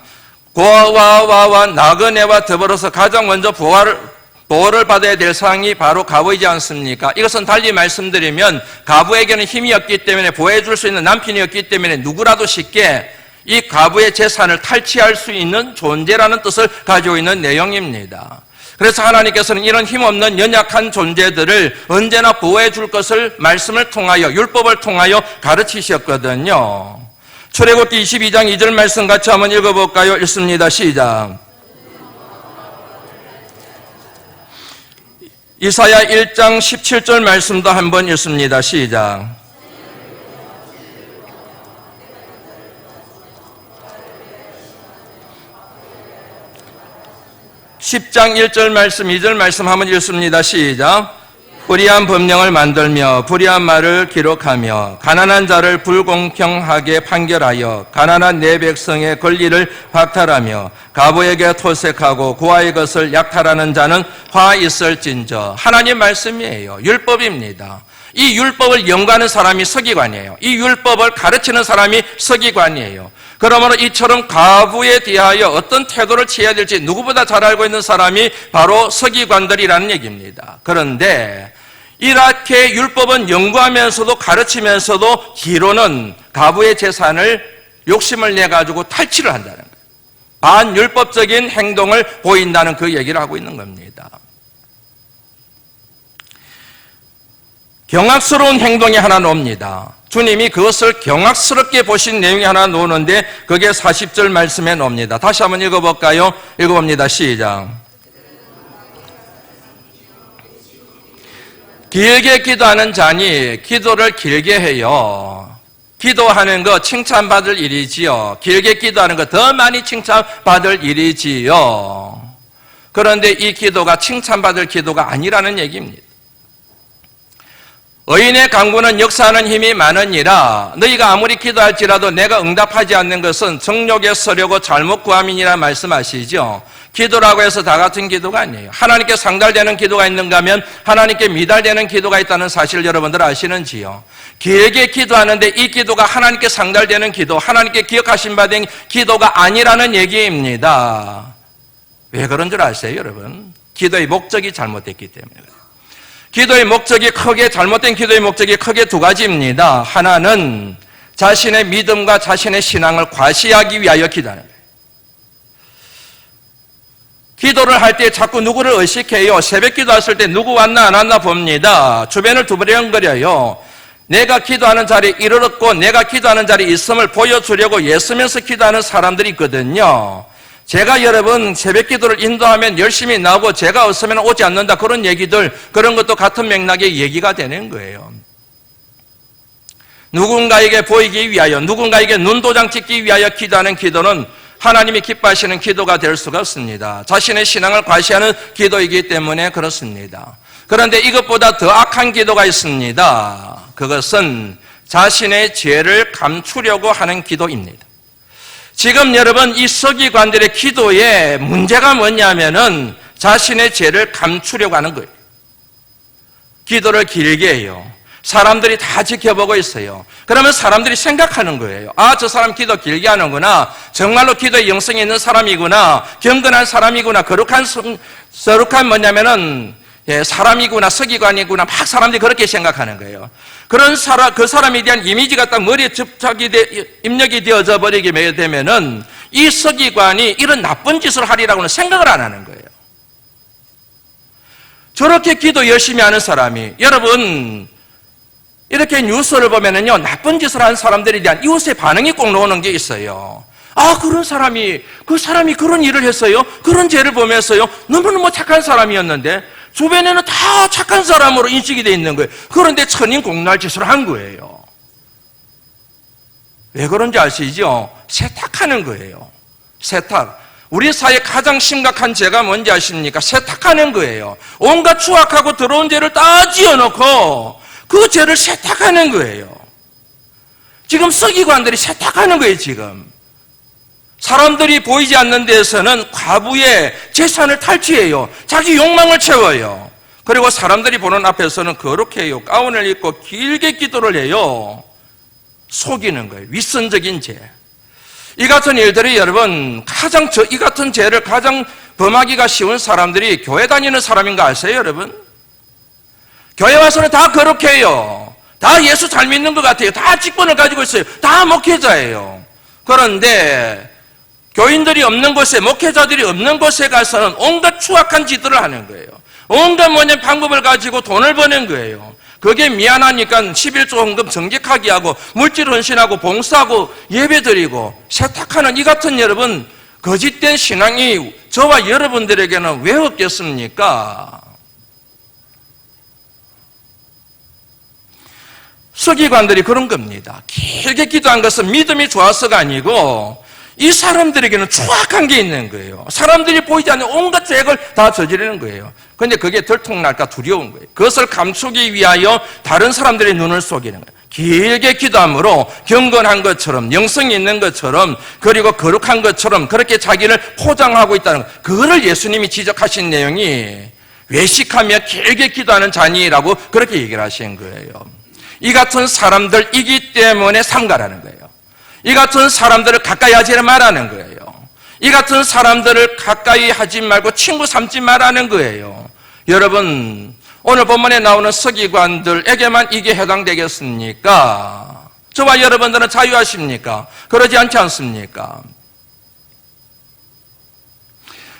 고아와 나그네와 더불어서 가장 먼저 보호를 받아야 될 사항이 바로 과부이지 않습니까? 이것은 달리 말씀드리면 과부에게는 힘이 없기 때문에 보호해 줄 수 있는 남편이 없기 때문에 누구라도 쉽게 이 과부의 재산을 탈취할 수 있는 존재라는 뜻을 가지고 있는 내용입니다. 그래서 하나님께서는 이런 힘없는 연약한 존재들을 언제나 보호해 줄 것을 말씀을 통하여, 율법을 통하여 가르치셨거든요. 출애굽기 22장 2절 말씀 같이 한번 읽어볼까요? 읽습니다. 시작. 이사야 1장 17절 말씀도 한번 읽습니다. 시작. (10장 1절) 말씀, 2절 말씀 한번 읽습니다. 시작. 불의한 법령을 만들며 불의한 말을 기록하며 가난한 자를 불공평하게 판결하여 가난한 내 백성의 권리를 박탈하며 가부에게 토색하고 고아의 것을 약탈하는 자는 화 있을진저. 하나님 말씀이에요. 율법입니다. 이 율법을 연구하는 사람이 서기관이에요. 이 율법을 가르치는 사람이 서기관이에요. 그러므로 이처럼 가부에 대하여 어떤 태도를 취해야 될지 누구보다 잘 알고 있는 사람이 바로 서기관들이라는 얘기입니다. 그런데 이렇게 율법은 연구하면서도 가르치면서도 뒤로는 가부의 재산을 욕심을 내가지고 탈취를 한다는 거예요. 반율법적인 행동을 보인다는 그 얘기를 하고 있는 겁니다. 경악스러운 행동이 하나 나옵니다. 주님이 그것을 경악스럽게 보신 내용이 하나 나오는데 그게 40절 말씀에 나옵니다. 다시 한번 읽어볼까요? 읽어봅니다. 시작. 길게 기도하는 자니 기도를 길게 해요. 기도하는 거 칭찬받을 일이지요. 길게 기도하는 거 더 많이 칭찬받을 일이지요. 그런데 이 기도가 칭찬받을 기도가 아니라는 얘기입니다. 의인의 간구는 역사하는 힘이 많으니라. 너희가 아무리 기도할지라도 내가 응답하지 않는 것은 정욕에 서려고 잘못 구함이니라 말씀하시죠. 기도라고 해서 다 같은 기도가 아니에요. 하나님께 상달되는 기도가 있는가 하면 하나님께 미달되는 기도가 있다는 사실 여러분들 아시는지요? 길게 기도하는데 이 기도가 하나님께 상달되는 기도, 하나님께 기억하신 바 된 기도가 아니라는 얘기입니다. 왜 그런 줄 아세요, 여러분? 기도의 목적이 잘못됐기 때문에. 기도의 목적이 잘못된 기도의 목적이 크게 두 가지입니다. 하나는 자신의 믿음과 자신의 신앙을 과시하기 위하여 기도하는 거예요. 기도를 할 때 자꾸 누구를 의식해요. 새벽 기도했을 때 누구 왔나 안 왔나 봅니다. 주변을 두부렁거려요. 내가 기도하는 자리에 이르렀고 내가 기도하는 자리에 있음을 보여주려고 애쓰면서 기도하는 사람들이 있거든요. 제가 여러분 새벽 기도를 인도하면 열심히 나오고 제가 없으면 오지 않는다 그런 얘기들, 그런 것도 같은 맥락의 얘기가 되는 거예요. 누군가에게 보이기 위하여, 누군가에게 눈도장 찍기 위하여 기도하는 기도는 하나님이 기뻐하시는 기도가 될 수가 없습니다. 자신의 신앙을 과시하는 기도이기 때문에 그렇습니다. 그런데 이것보다 더 악한 기도가 있습니다. 그것은 자신의 죄를 감추려고 하는 기도입니다. 지금 여러분 이 서기관들의 기도에 문제가 뭐냐면은 자신의 죄를 감추려고 하는 거예요. 기도를 길게 해요. 사람들이 다 지켜보고 있어요. 그러면 사람들이 생각하는 거예요. 아, 저 사람 기도 길게 하는구나. 정말로 기도에 영성이 있는 사람이구나. 경건한 사람이구나. 거룩한 뭐냐면은 사람이구나, 서기관이구나. 막 사람들이 그렇게 생각하는 거예요. 그 사람에 대한 이미지가 딱 머리에 입력이 되어져 버리게 되면은 이 서기관이 이런 나쁜 짓을 하리라고는 생각을 안 하는 거예요. 저렇게 기도 열심히 하는 사람이, 여러분, 이렇게 뉴스를 보면은요, 나쁜 짓을 한 사람들에 대한 이웃의 반응이 꼭 나오는 게 있어요. 아, 그 사람이 그런 일을 했어요? 그런 죄를 범했어요? 너무너무 착한 사람이었는데, 주변에는 다 착한 사람으로 인식이 되어 있는 거예요. 그런데 천인공날 짓을 한 거예요. 왜 그런지 아시죠? 세탁하는 거예요. 세탁. 우리 사회의 가장 심각한 죄가 뭔지 아십니까? 세탁하는 거예요. 온갖 추악하고 더러운 죄를 다 지어놓고 그 죄를 세탁하는 거예요. 지금 서기관들이 세탁하는 거예요, 지금. 사람들이 보이지 않는 데에서는 과부의 재산을 탈취해요. 자기 욕망을 채워요. 그리고 사람들이 보는 앞에서는 거룩해 해요. 가운을 입고 길게 기도를 해요. 속이는 거예요. 윗선적인 죄. 이 같은 일들이 여러분, 이 같은 죄를 가장 범하기가 쉬운 사람들이 교회 다니는 사람인 거 아세요, 여러분? 교회 와서는 다 거룩해요. 다 예수 잘 믿는 것 같아요. 다 직분을 가지고 있어요. 다 목회자예요. 그런데 교인들이 없는 곳에, 목회자들이 없는 곳에 가서는 온갖 추악한 짓들을 하는 거예요. 온갖 방법을 가지고 돈을 버는 거예요. 그게 미안하니까 11조 헌금 정직하게 하고 물질 헌신하고 봉사하고 예배드리고 세탁하는 이 같은 여러분 거짓된 신앙이 저와 여러분들에게는 왜 없겠습니까? 서기관들이 그런 겁니다. 길게 기도한 것은 믿음이 좋아서가 아니고 이 사람들에게는 추악한 게 있는 거예요. 사람들이 보이지 않는 온갖 죄악을 다 저지르는 거예요. 그런데 그게 들통날까 두려운 거예요. 그것을 감추기 위하여 다른 사람들의 눈을 속이는 거예요. 길게 기도함으로 경건한 것처럼, 영성이 있는 것처럼, 그리고 거룩한 것처럼 그렇게 자기를 포장하고 있다는 것. 그거를 예수님이 지적하신 내용이 외식하며 길게 기도하는 자니라고 그렇게 얘기를 하신 거예요. 이 같은 사람들이기 때문에 삼가라는 거예요. 이 같은 사람들을 가까이 하지 말라는 거예요. 이 같은 사람들을 가까이 하지 말고 친구 삼지 말라는 거예요. 여러분, 오늘 본문에 나오는 서기관들에게만 이게 해당되겠습니까? 저와 여러분들은 자유하십니까? 그러지 않지 않습니까?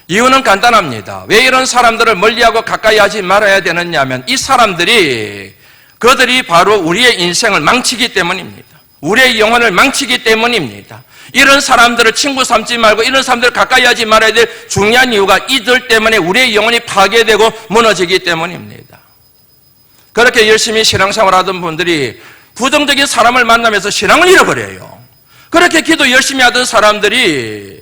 이유는 간단합니다. 왜 이런 사람들을 멀리하고 가까이 하지 말아야 되느냐면 이 사람들이 그들이 바로 우리의 인생을 망치기 때문입니다. 우리의 영혼을 망치기 때문입니다. 이런 사람들을 친구 삼지 말고 이런 사람들을 가까이 하지 말아야 될 중요한 이유가 이들 때문에 우리의 영혼이 파괴되고 무너지기 때문입니다. 그렇게 열심히 신앙생활 하던 분들이 부정적인 사람을 만나면서 신앙을 잃어버려요. 그렇게 기도 열심히 하던 사람들이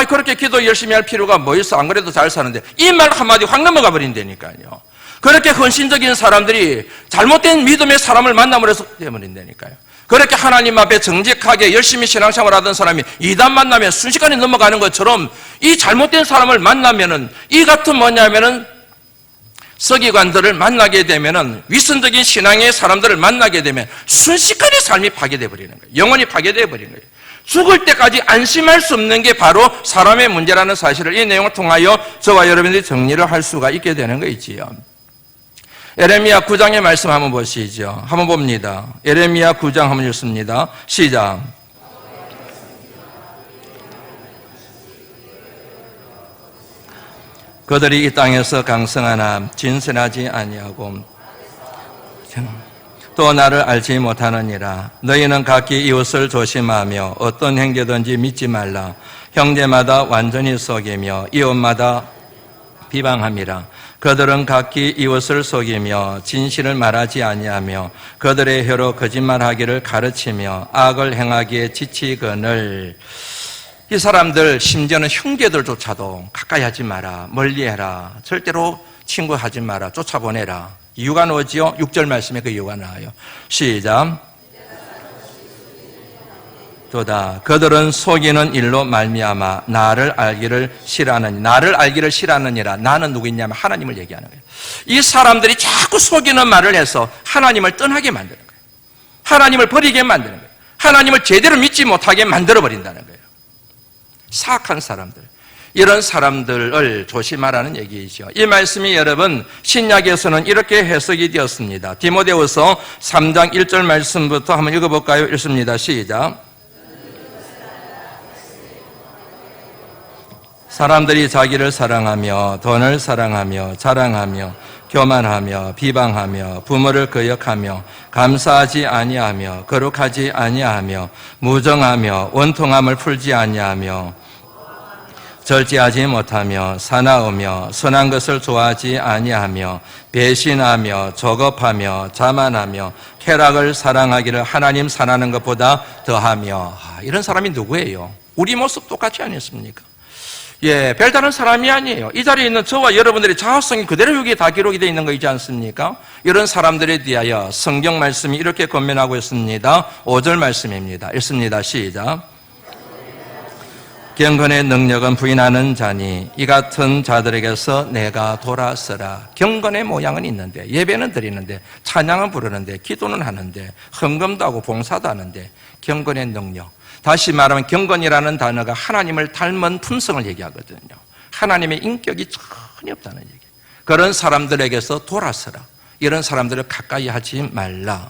그렇게 기도 열심히 할 필요가 뭐 있어? 안 그래도 잘 사는데 이 말 한마디 확 넘어가 버린다니까요. 그렇게 헌신적인 사람들이 잘못된 믿음의 사람을 만남으로 해서 되어버린다니까요. 그렇게 하나님 앞에 정직하게 열심히 신앙생활 하던 사람이 이단 만나면 순식간에 넘어가는 것처럼 이 잘못된 사람을 만나면은 이 같은 서기관들을 만나게 되면은 위선적인 신앙의 사람들을 만나게 되면 순식간에 삶이 파괴되어 버리는 거예요. 영혼이 파괴되어 버리는 거예요. 죽을 때까지 안심할 수 없는 게 바로 사람의 문제라는 사실을 이 내용을 통하여 저와 여러분들이 정리를 할 수가 있게 되는 거 있지요. 에레미야 9장의 말씀 한번 보시죠. 한번 봅니다. 에레미야 9장 한번 읽습니다. 시작. 그들이 이 땅에서 강성하나 진실하지 아니하고 또 나를 알지 못하느니라. 너희는 각기 이웃을 조심하며 어떤 행제든지 믿지 말라. 형제마다 완전히 속이며 이웃마다 비방함이라. 그들은 각기 이웃을 속이며 진실을 말하지 아니하며 그들의 혀로 거짓말하기를 가르치며 악을 행하기에 지치거늘. 이 사람들 심지어는 형제들조차도 가까이 하지 마라, 멀리해라, 절대로 친구하지 마라, 쫓아보내라. 이유가 뭐지요? 6절 말씀에 그 이유가 나와요. 시작. 도다. 그들은 속이는 일로 말미암아 나를 알기를 싫어하느니. 나를 알기를 싫어하느니라. 나는 누구냐면 하나님을 얘기하는 거예요. 이 사람들이 자꾸 속이는 말을 해서 하나님을 떠나게 만드는 거예요. 하나님을 버리게 만드는 거예요. 하나님을 제대로 믿지 못하게 만들어버린다는 거예요. 사악한 사람들, 이런 사람들을 조심하라는 얘기이죠. 이 말씀이 여러분 신약에서는 이렇게 해석이 되었습니다. 디모데후서 3장 1절 말씀부터 한번 읽어볼까요? 읽습니다. 시작. 사람들이 자기를 사랑하며 돈을 사랑하며 자랑하며 교만하며 비방하며 부모를 거역하며 감사하지 아니하며 거룩하지 아니하며 무정하며 원통함을 풀지 아니하며 절제하지 못하며 사나우며 선한 것을 좋아하지 아니하며 배신하며 조급하며 자만하며 쾌락을 사랑하기를 하나님 사랑하는 것보다 더하며. 이런 사람이 누구예요? 우리 모습 똑같지 않습니까? 별다른 사람이 아니에요. 이 자리에 있는 저와 여러분들의 자아성이 그대로 여기에 다 기록이 되어 있는 거 있지 않습니까? 이런 사람들에 대하여 성경 말씀이 이렇게 권면하고 있습니다. 5절 말씀입니다. 읽습니다. 시작. 경건의 능력은 부인하는 자니 이 같은 자들에게서 내가 돌아서라. 경건의 모양은 있는데, 예배는 드리는데, 찬양은 부르는데, 기도는 하는데, 헌금도 하고 봉사도 하는데, 경건의 능력. 다시 말하면 경건이라는 단어가 하나님을 닮은 품성을 얘기하거든요. 하나님의 인격이 전혀 없다는 얘기. 그런 사람들에게서 돌아서라. 이런 사람들을 가까이 하지 말라.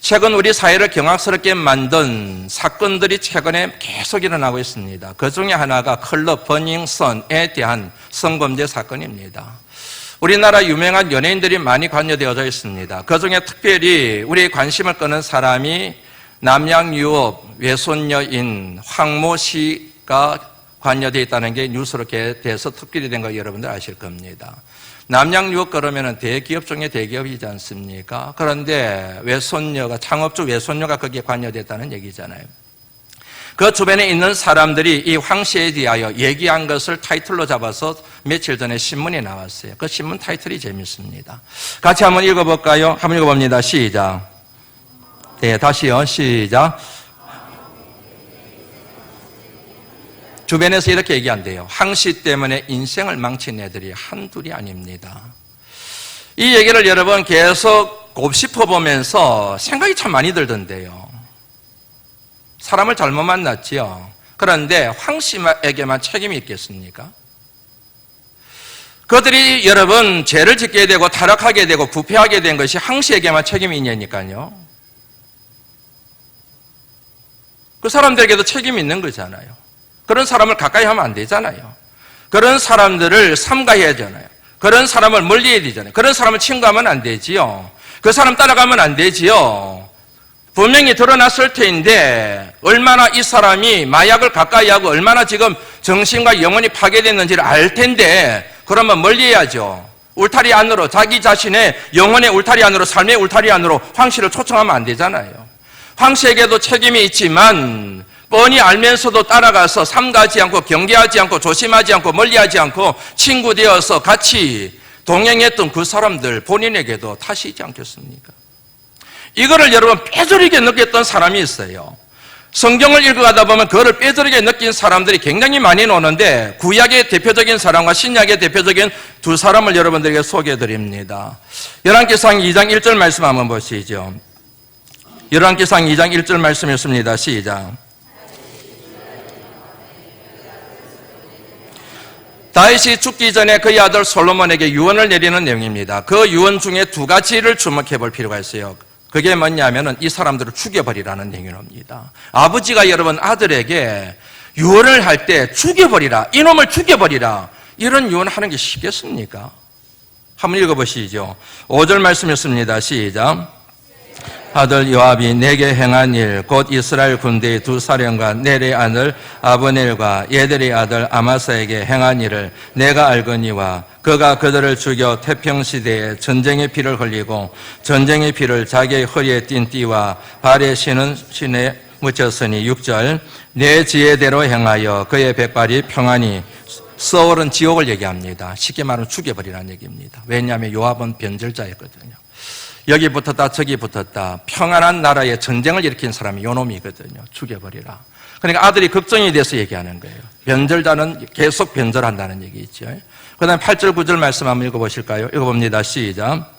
최근 우리 사회를 경악스럽게 만든 사건들이 최근에 계속 일어나고 있습니다. 그 중에 하나가 클럽 버닝썬에 대한 성범죄 사건입니다. 우리나라 유명한 연예인들이 많이 관여되어져 있습니다. 그 중에 특별히 우리의 관심을 끄는 사람이 남양유업 외손녀인 황모 씨가 관여되어 있다는 게 뉴스로 돼서 특별히 된 거 여러분들 아실 겁니다. 남양유업 그러면 대기업 중에 대기업이지 않습니까? 그런데 외손녀가, 창업주 외손녀가 거기에 관여됐다는 얘기잖아요. 그 주변에 있는 사람들이 이 황 씨에 대하여 얘기한 것을 타이틀로 잡아서 며칠 전에 신문에 나왔어요. 그 신문 타이틀이 재밌습니다. 같이 한번 읽어볼까요? 한번 읽어봅니다. 시작. 네, 다시요. 시작. 주변에서 이렇게 얘기한대요. 황 씨 때문에 인생을 망친 애들이 한둘이 아닙니다. 이 얘기를 여러분 계속 곱씹어보면서 생각이 참 많이 들던데요. 사람을 잘못 만났지요. 그런데 황 씨에게만 책임이 있겠습니까? 그들이 여러분 죄를 짓게 되고 타락하게 되고 부패하게 된 것이 황 씨에게만 책임이 있냐니까요. 그 사람들에게도 책임이 있는 거잖아요. 그런 사람을 가까이 하면 안 되잖아요. 그런 사람들을 삼가해야 하잖아요. 그런 사람을 멀리해야 되잖아요. 그런 사람을 친구하면 안 되지요. 그 사람 따라가면 안 되지요. 분명히 드러났을 텐데 얼마나 이 사람이 마약을 가까이 하고 얼마나 지금 정신과 영혼이 파괴됐는지를 알 텐데 그러면 멀리해야죠. 울타리 안으로, 자기 자신의 영혼의 울타리 안으로, 삶의 울타리 안으로 황 씨를 초청하면 안 되잖아요. 황 씨에게도 책임이 있지만 뻔히 알면서도 따라가서 삼가하지 않고 경계하지 않고 조심하지 않고 멀리하지 않고 친구 되어서 같이 동행했던 그 사람들 본인에게도 탓이 있지 않겠습니까? 이거를 여러분 뼈저리게 느꼈던 사람이 있어요. 성경을 읽어가다 보면 그거를 뼈저리게 느낀 사람들이 굉장히 많이 나오는데 구약의 대표적인 사람과 신약의 대표적인 두 사람을 여러분들에게 소개해드립니다. 열왕기상 2장 1절 말씀 한번 보시죠. 열왕기상 2장 1절 말씀이었습니다. 시작. 다윗이 죽기 전에 그의 아들 솔로몬에게 유언을 내리는 내용입니다. 그 유언 중에 두 가지를 주목해 볼 필요가 있어요. 그게 뭐냐면은 이 사람들을 죽여버리라는 내용입니다. 아버지가 여러분 아들에게 유언을 할 때 죽여버리라, 이놈을 죽여버리라, 이런 유언하는 게 쉽겠습니까? 한번 읽어보시죠. 5절 말씀이었습니다. 시작. 아들 요압이 내게 행한 일, 곧 이스라엘 군대의 두 사령관 넬의 아들 아브넬과 예들의 아들 아마사에게 행한 일을 내가 알거니와 그가 그들을 죽여 태평시대에 전쟁의 피를 흘리고 전쟁의 피를 자기의 허리에 띤 띠와 발에 신은 신에 묻혔으니 6절 내 지혜대로 행하여 그의 백발이 평안히 서울은 지옥을 얘기합니다. 쉽게 말하면 죽여버리라는 얘기입니다. 왜냐하면 요압은 변절자였거든요. 여기 붙었다 저기 붙었다 평안한 나라에 전쟁을 일으킨 사람이 요놈이거든요. 죽여버리라. 그러니까 아들이 걱정이 돼서 얘기하는 거예요. 변절자는 계속 변절한다는 얘기죠. 그 다음에 8절 9절 말씀 한번 읽어보실까요? 읽어봅니다. 시작.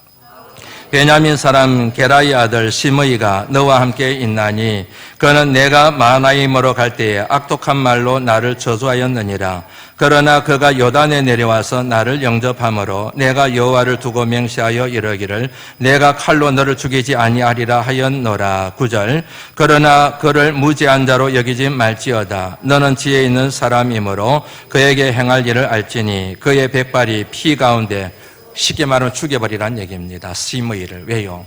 베냐민 사람 게라의 아들 시므이가 너와 함께 있나니 그는 내가 마하나임으로 갈 때에 악독한 말로 나를 저주하였느니라. 그러나 그가 요단에 내려와서 나를 영접함으로 내가 여호와를 두고 맹세하여 이르기를 내가 칼로 너를 죽이지 아니하리라 하였노라. 9절 그러나 그를 무지한 자로 여기지 말지어다. 너는 지혜 있는 사람이므로 그에게 행할 일을 알지니 그의 백발이 피 가운데 쉽게 말하면 죽여버리라는 얘기입니다. 시므이를. 왜요?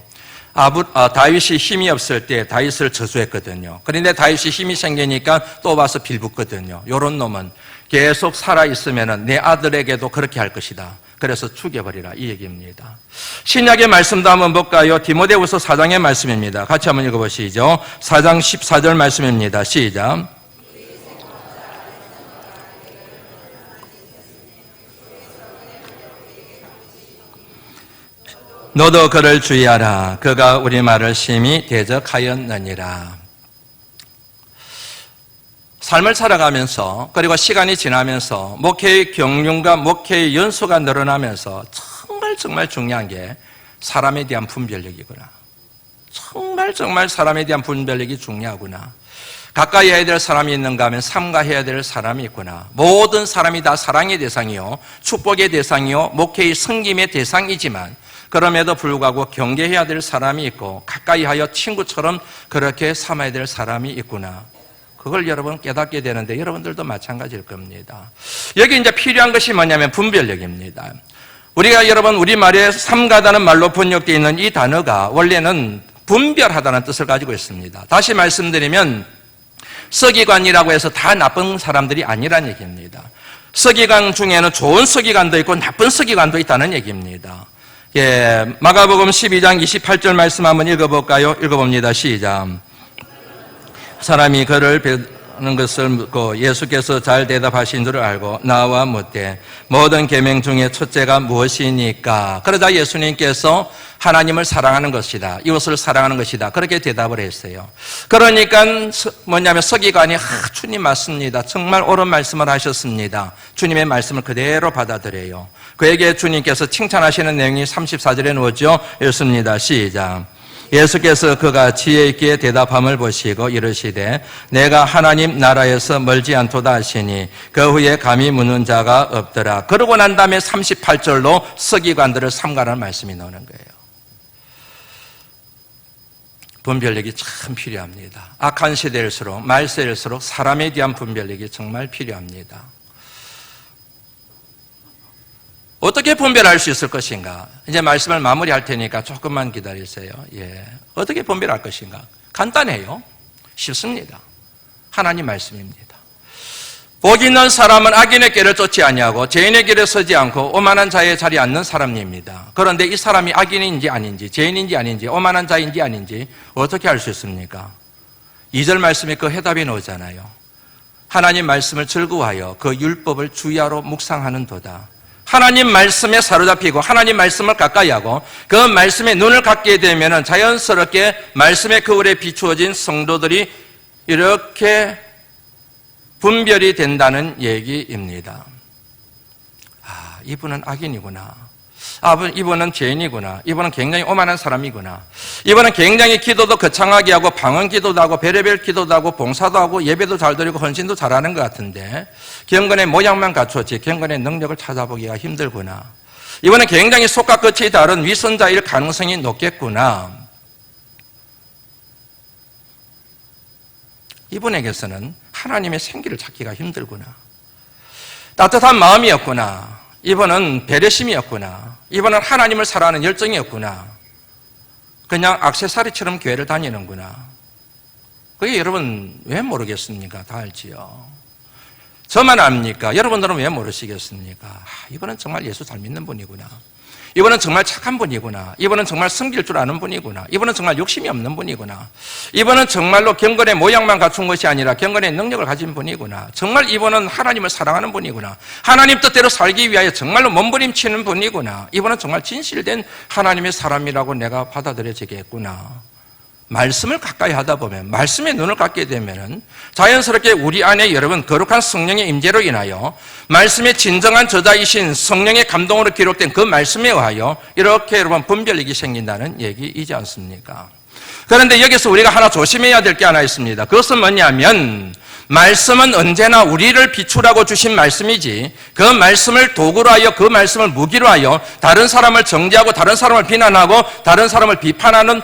다윗이 힘이 없을 때 다윗을 저주했거든요. 그런데 다윗이 힘이 생기니까 또 와서 빌붙거든요. 요런 놈은 계속 살아있으면 내 아들에게도 그렇게 할 것이다. 그래서 죽여버리라 이 얘기입니다. 신약의 말씀도 한번 볼까요? 디모데후서 4장의 말씀입니다. 같이 한번 읽어보시죠. 4장 14절 말씀입니다. 시작. 너도 그를 주의하라. 그가 우리 말을 심히 대적하였느니라. 삶을 살아가면서 그리고 시간이 지나면서 목회의 경륜과 목회의 연수가 늘어나면서 정말 중요한 게 사람에 대한 분별력이구나. 정말 사람에 대한 분별력이 중요하구나. 가까이 해야 될 사람이 있는가 하면 삼가해야 될 사람이 있구나. 모든 사람이 다 사랑의 대상이요 축복의 대상이요 목회의 섬김의 대상이지만 그럼에도 불구하고 경계해야 될 사람이 있고 가까이 하여 친구처럼 그렇게 삼아야 될 사람이 있구나. 그걸 여러분 깨닫게 되는데 여러분들도 마찬가지일 겁니다. 여기 이제 필요한 것이 뭐냐면 분별력입니다. 우리가 여러분 우리말에 삼가다는 말로 번역되어 있는 이 단어가 원래는 분별하다는 뜻을 가지고 있습니다. 다시 말씀드리면 서기관이라고 해서 다 나쁜 사람들이 아니란 얘기입니다. 서기관 중에는 좋은 서기관도 있고 나쁜 서기관도 있다는 얘기입니다. 예, 마가복음 12장 28절 말씀 한번 읽어볼까요? 읽어봅니다. 시작. 사람이 그를 는 것을 묻고 예수께서 잘 대답하신 줄을 알고 나와 묻되 모든 계명 중에 첫째가 무엇이니까? 그러자 예수님께서 하나님을 사랑하는 것이다, 이웃을 사랑하는 것이다, 그렇게 대답을 했어요. 그러니까 뭐냐면 서기관이 주님 맞습니다, 정말 옳은 말씀을 하셨습니다, 주님의 말씀을 그대로 받아들여요. 그에게 주님께서 칭찬하시는 내용이 34절에 나오죠. 읽습니다. 시작. 예수께서 그가 지혜 있게 대답함을 보시고 이르시되 내가 하나님 나라에서 멀지 않도다 하시니 그 후에 감히 묻는 자가 없더라. 그러고 난 다음에 38절로 서기관들을 삼가라는 말씀이 나오는 거예요. 분별력이 참 필요합니다. 악한 시대일수록 말세일수록 사람에 대한 분별력이 정말 필요합니다. 어떻게 분별할 수 있을 것인가? 이제 말씀을 마무리할 테니까 조금만 기다리세요. 예. 어떻게 분별할 것인가? 간단해요. 쉽습니다. 하나님 말씀입니다. 복 있는 사람은 악인의 길을 쫓지 아니하고 죄인의 길에 서지 않고 오만한 자의 자리에 앉는 사람입니다. 그런데 이 사람이 악인인지 아닌지, 죄인인지 아닌지, 오만한 자인지 아닌지 어떻게 알 수 있습니까? 2절 말씀에 그 해답이 나오잖아요. 하나님 말씀을 즐거워하여 그 율법을 주야로 묵상하는 도다. 하나님 말씀에 사로잡히고 하나님 말씀을 가까이 하고 그 말씀에 눈을 갖게 되면 자연스럽게 말씀의 거울에 비추어진 성도들이 이렇게 분별이 된다는 얘기입니다. 아, 이분은 악인이구나. 아, 이분은 죄인이구나. 이분은 굉장히 오만한 사람이구나. 이분은 굉장히 기도도 거창하게 하고 방언 기도도 하고 별의별 기도도 하고 봉사도 하고 예배도 잘 드리고 헌신도 잘하는 것 같은데 경건의 모양만 갖췄지 경건의 능력을 찾아보기가 힘들구나. 이분은 굉장히 속과 끝이 다른 위선자일 가능성이 높겠구나. 이분에게서는 하나님의 생기를 찾기가 힘들구나. 따뜻한 마음이었구나. 이분은 배려심이었구나. 이분은 하나님을 사랑하는 열정이었구나. 그냥 액세서리처럼 교회를 다니는구나. 그게 여러분 왜 모르겠습니까? 다 알지요. 저만 압니까? 여러분들은 왜 모르시겠습니까? 이분은 정말 예수 잘 믿는 분이구나. 이분은 정말 착한 분이구나. 이분은 정말 섬길 줄 아는 분이구나. 이분은 정말 욕심이 없는 분이구나. 이분은 정말로 경건의 모양만 갖춘 것이 아니라 경건의 능력을 가진 분이구나. 정말 이분은 하나님을 사랑하는 분이구나. 하나님 뜻대로 살기 위하여 정말로 몸부림치는 분이구나. 이분은 정말 진실된 하나님의 사람이라고 내가 받아들여지겠구나. 말씀을 가까이 하다 보면, 말씀에 눈을 갖게 되면 자연스럽게 우리 안에 여러분 거룩한 성령의 임재로 인하여 말씀의 진정한 저자이신 성령의 감동으로 기록된 그 말씀에 의하여 이렇게 여러분 분별력이 생긴다는 얘기이지 않습니까? 그런데 여기서 우리가 하나 조심해야 될 게 하나 있습니다. 그것은 뭐냐면 말씀은 언제나 우리를 비추라고 주신 말씀이지 그 말씀을 도구로 하여 그 말씀을 무기로 하여 다른 사람을 정죄하고 다른 사람을 비난하고 다른 사람을 비판하는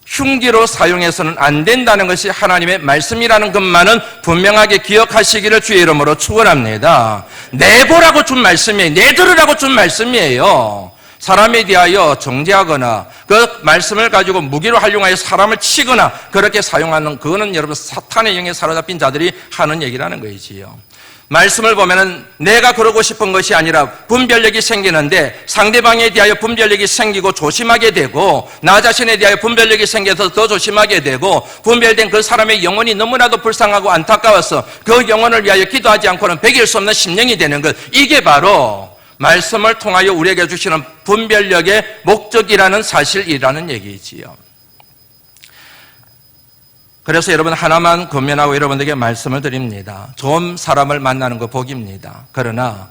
흉기로 사용해서는 안 된다는 것이 하나님의 말씀이라는 것만은 분명하게 기억하시기를 주의 이름으로 축원합니다. 내보라고 준 말씀이에요. 내들으라고 준 말씀이에요. 사람에 대하여 정죄하거나 그 말씀을 가지고 무기로 활용하여 사람을 치거나 그렇게 사용하는 그거는 여러분 사탄의 영에 사로잡힌 자들이 하는 얘기라는 거이지요. 말씀을 보면은 내가 그러고 싶은 것이 아니라 분별력이 생기는데 상대방에 대하여 분별력이 생기고 조심하게 되고 나 자신에 대하여 분별력이 생겨서 더 조심하게 되고 분별된 그 사람의 영혼이 너무나도 불쌍하고 안타까워서 그 영혼을 위하여 기도하지 않고는 배길 수 없는 심령이 되는 것, 이게 바로 말씀을 통하여 우리에게 주시는 분별력의 목적이라는 사실이라는 얘기지요. 그래서 여러분 하나만 권면하고 여러분들에게 말씀을 드립니다. 좋은 사람을 만나는 거 복입니다. 그러나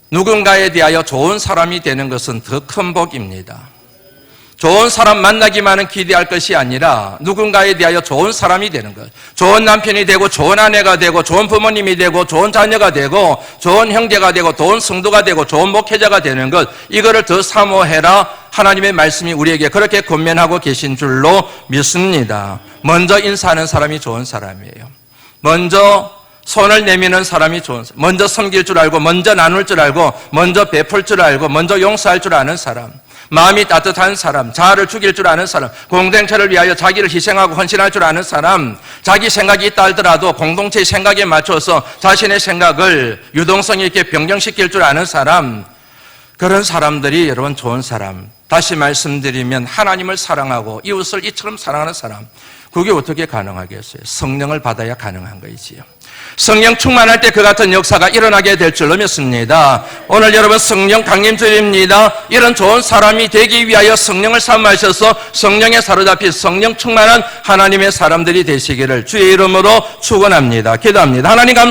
누군가에 대하여 좋은 사람이 되는 것은 더 큰 복입니다. 좋은 사람 만나기만은 기대할 것이 아니라 누군가에 대하여 좋은 사람이 되는 것. 좋은 남편이 되고 좋은 아내가 되고 좋은 부모님이 되고 좋은 자녀가 되고 좋은 형제가 되고 좋은 성도가 되고 좋은 목회자가 되는 것. 이거를 더 사모해라. 하나님의 말씀이 우리에게 그렇게 권면하고 계신 줄로 믿습니다. 먼저 인사하는 사람이 좋은 사람이에요. 먼저 손을 내미는 사람이 좋은 사람. 먼저 섬길 줄 알고 먼저 나눌 줄 알고 먼저 베풀 줄 알고 먼저 용서할 줄 아는 사람. 마음이 따뜻한 사람, 자아를 죽일 줄 아는 사람, 공동체를 위하여 자기를 희생하고 헌신할 줄 아는 사람, 자기 생각이 있다 하더라도 공동체의 생각에 맞춰서 자신의 생각을 유동성 있게 변경시킬 줄 아는 사람, 그런 사람들이 여러분 좋은 사람. 다시 말씀드리면 하나님을 사랑하고 이웃을 이처럼 사랑하는 사람, 그게 어떻게 가능하겠어요? 성령을 받아야 가능한 거이지요. 성령 충만할 때 그 같은 역사가 일어나게 될 줄로 믿습니다. 오늘 여러분 성령 강림주일입니다. 이런 좋은 사람이 되기 위하여 성령을 사모하셔서 성령에 사로잡힌 성령 충만한 하나님의 사람들이 되시기를 주의 이름으로 축원합니다. 기도합니다. 하나님 감사합니다.